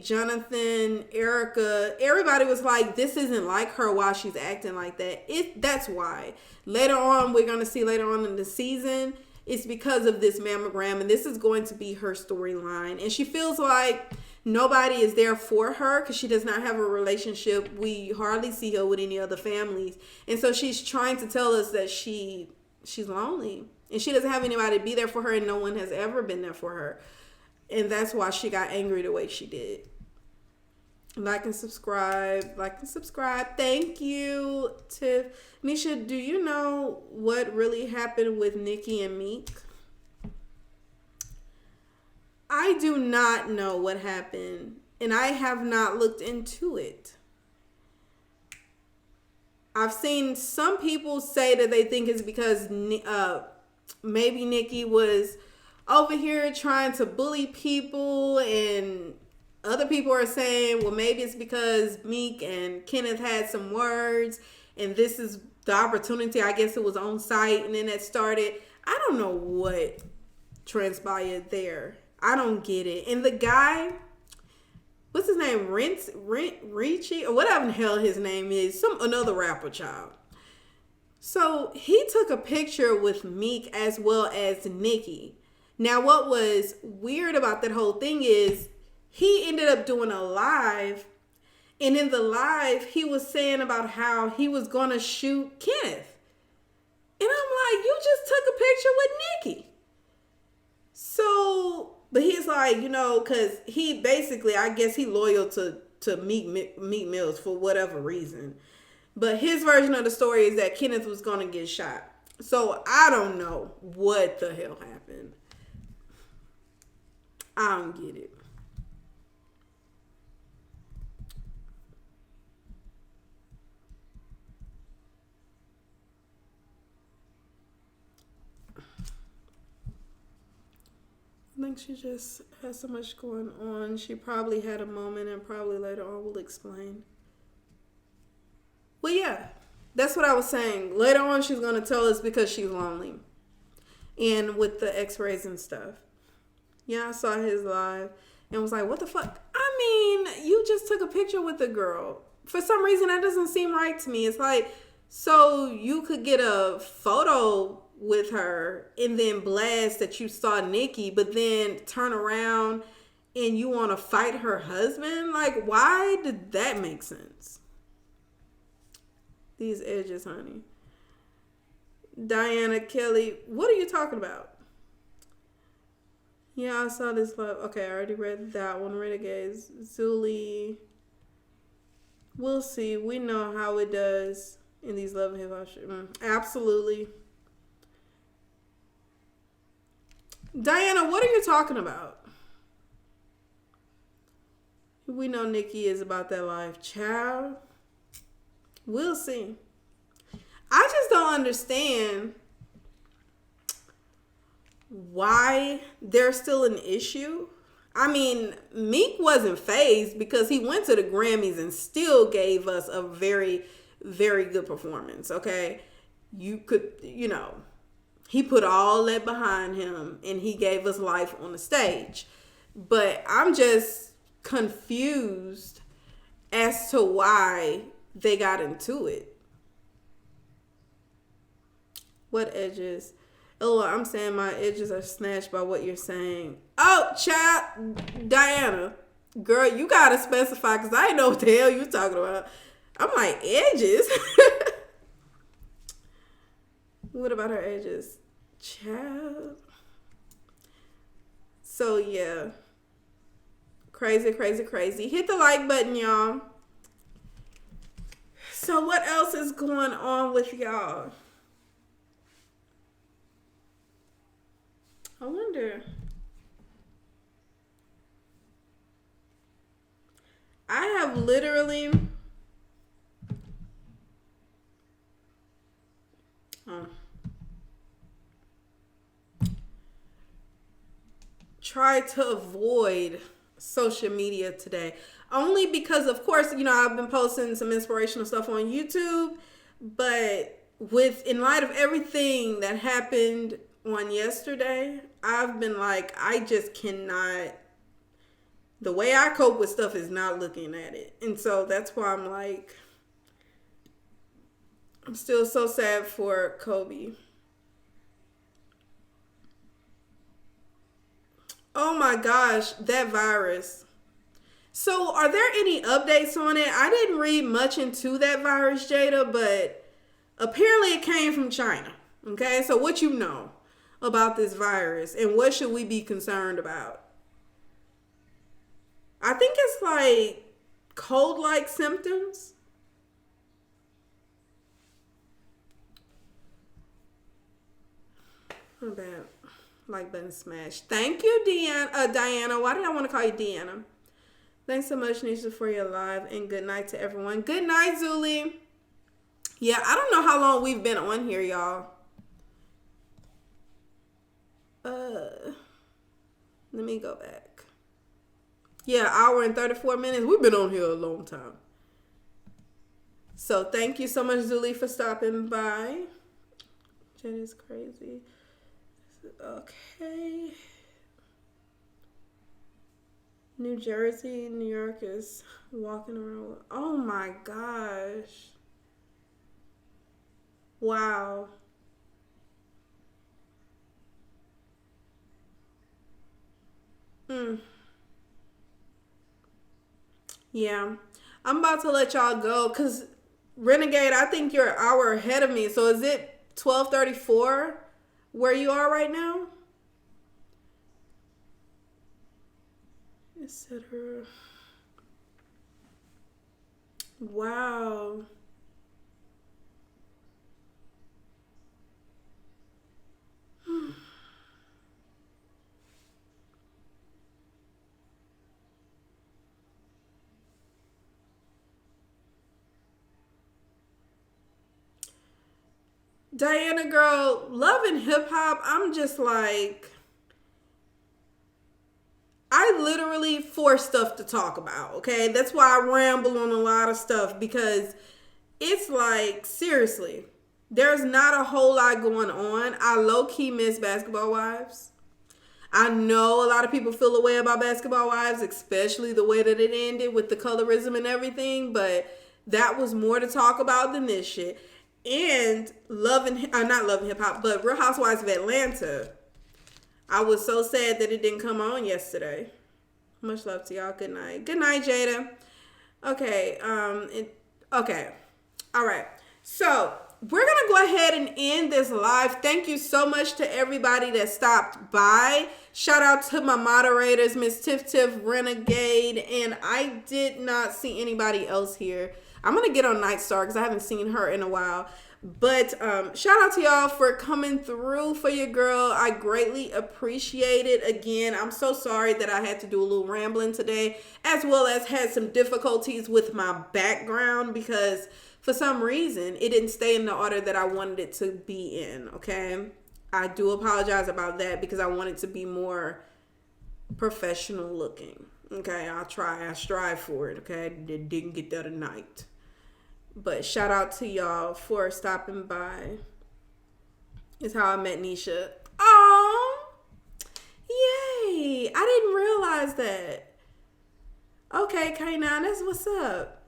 Jonathan, Erica, everybody was like, this isn't like her while she's acting like that. That's why. Later on, we're going to see later on in the season, it's because of this mammogram. And this is going to be her storyline. And she feels like nobody is there for her because she does not have a relationship. We hardly see her with any other families. And so she's trying to tell us that she's lonely. And she doesn't have anybody to be there for her, and no one has ever been there for her. And that's why she got angry the way she did. Like and subscribe. Thank you, Tiff. Nesha, do you know what really happened with Nikki and Meek? I do not know what happened, and I have not looked into it. I've seen some people say that they think it's because maybe Nikki was over here trying to bully people, and other people are saying, well, maybe it's because Meek and Kenneth had some words, and this is the opportunity. I guess it was on site, and then it started. I don't know what transpired there. I don't get it. And the guy, what's his name? Richie or whatever the hell his name is, another rapper child. So he took a picture with Meek as well as Nicki. Now, what was weird about that whole thing is he ended up doing a live, and in the live, he was saying about how he was going to shoot Kenneth. And I'm like, you just took a picture with Nicki. So, but he's like, you know, because he basically, I guess he loyal to Meek Mills for whatever reason. But his version of the story is that Kenneth was going to get shot. So I don't know what the hell happened. I don't get it. I think she just has so much going on. She probably had a moment, and probably later on will explain. Well, yeah, that's what I was saying. Later on, she's going to tell us because she's lonely. And with the x-rays and stuff. Yeah, I saw his live and was like, what the fuck? I mean, you just took a picture with the girl. For some reason, that doesn't seem right to me. It's like, so you could get a photo with her and then blast that you saw Nicki, but then turn around and you want to fight her husband? Like, why did that make sense? These edges, honey. Diana Kelly, what are you talking about? Yeah, I saw this live. Okay, I already read that one. Renegades. Zuli. We'll see. We know how it does in these Love and Hip Hop shit. Absolutely. Diana, what are you talking about? We know Nicki is about that life. Child. We'll see. I just don't understand why there's still an issue. I mean, Meek wasn't fazed because he went to the Grammys and still gave us a very, very good performance, okay? You could, you know, he put all that behind him and he gave us life on the stage. But I'm just confused as to why they got into it. What edges? Oh, I'm saying my edges are snatched by what you're saying. Oh, child, Diana, girl, you gotta specify because I didn't know what the hell you talking about. I'm like, edges? What about her edges? Child. So, yeah. Crazy, crazy, crazy. Hit the like button, y'all. So, what else is going on with y'all? I wonder. I have literally tried to avoid social media today. Only because, of course, you know, I've been posting some inspirational stuff on YouTube. But in light of everything that happened on yesterday, I've been like, I just cannot. The way I cope with stuff is not looking at it. And so that's why I'm like, I'm still so sad for Kobe. Oh my gosh, that virus. So are there any updates on it? I didn't read much into that virus, Jada, but apparently it came from China. Okay, so what you know about this virus and what should we be concerned about? I think it's like cold-like symptoms. Not bad. Like button smash. Thank you, Diana. Why did I want to call you Deanna? Thanks so much, Nesha, for your live, and good night to everyone. Good night, Zuli. Yeah, I don't know how long we've been on here, y'all. Let me go back. Yeah, hour and 34 minutes. We've been on here a long time. So thank you so much, Zuli, for stopping by. Jada's crazy. Okay. New Jersey, New York is walking around. Oh my gosh. Wow. Yeah. I'm about to let y'all go because Renegade, I think you're an hour ahead of me. So is it 12:34 where you are right now? Etc. Wow. Diana girl, love and hip hop, I'm just like, I literally force stuff to talk about, okay? That's why I ramble on a lot of stuff because it's like, seriously, there's not a whole lot going on. I low-key miss Basketball Wives. I know a lot of people feel a way about Basketball Wives, especially the way that it ended with the colorism and everything, but that was more to talk about than this shit. And not Love and Hip Hop, but Real Housewives of Atlanta. I was so sad that it didn't come on yesterday. Much love to y'all. Good night. Good night, Jada. Okay. Okay. All right. So we're gonna go ahead and end this live. Thank you so much to everybody that stopped by. Shout out to my moderators, Miss Tiff, Renegade, and I did not see anybody else here. I'm gonna get on Nightstar because I haven't seen her in a while. But shout out to y'all for coming through for your girl. I greatly appreciate it. Again, I'm so sorry that I had to do a little rambling today, as well as had some difficulties with my background because for some reason it didn't stay in the order that I wanted it to be in. Okay, I do apologize about that because I wanted to be more professional looking. Okay, I strive for it. Okay, didn't get there tonight. But shout out to y'all for stopping by. It's how I met Nesha. Oh, yay. I didn't realize that. Okay, K9, that's what's up.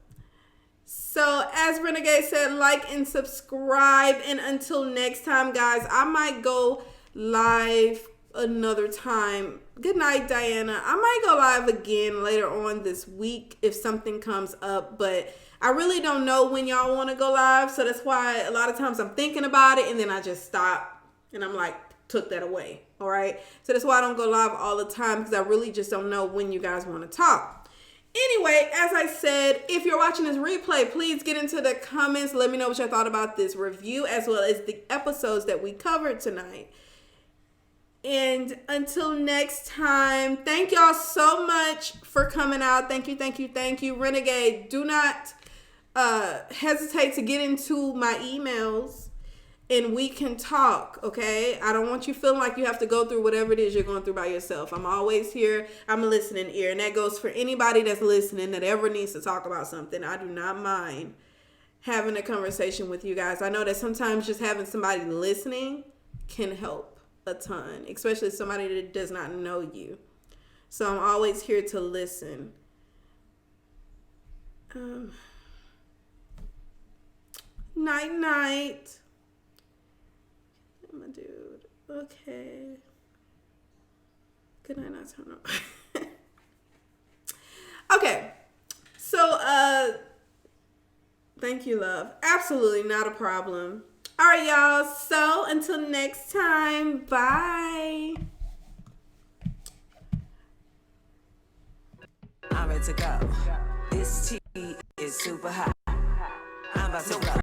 So, as Renegade said, like and subscribe. And until next time, guys, I might go live another time. Good night, Diana. I might go live again later on this week if something comes up. But I really don't know when y'all want to go live. So that's why a lot of times I'm thinking about it and then I just stop and I'm like, took that away. All right. So that's why I don't go live all the time because I really just don't know when you guys want to talk. Anyway, as I said, if you're watching this replay, please get into the comments. Let me know what you thought about this review as well as the episodes that we covered tonight. And until next time, thank y'all so much for coming out. Thank you. Renegade, do not hesitate to get into my emails and we can talk, okay? I don't want you feeling like you have to go through whatever it is you're going through by yourself. I'm always here. I'm a listening ear, and that goes for anybody that's listening that ever needs to talk about something. I do not mind having a conversation with you guys. I know that sometimes just having somebody listening can help a ton, especially somebody that does not know you. So I'm always here to listen. Night. My dude. Okay. Good night, Nocturnal. Okay. So, thank you, love. Absolutely not a problem. All right, y'all. So, until next time, bye. I'm ready to go. This tea is super hot. I'm about to blow.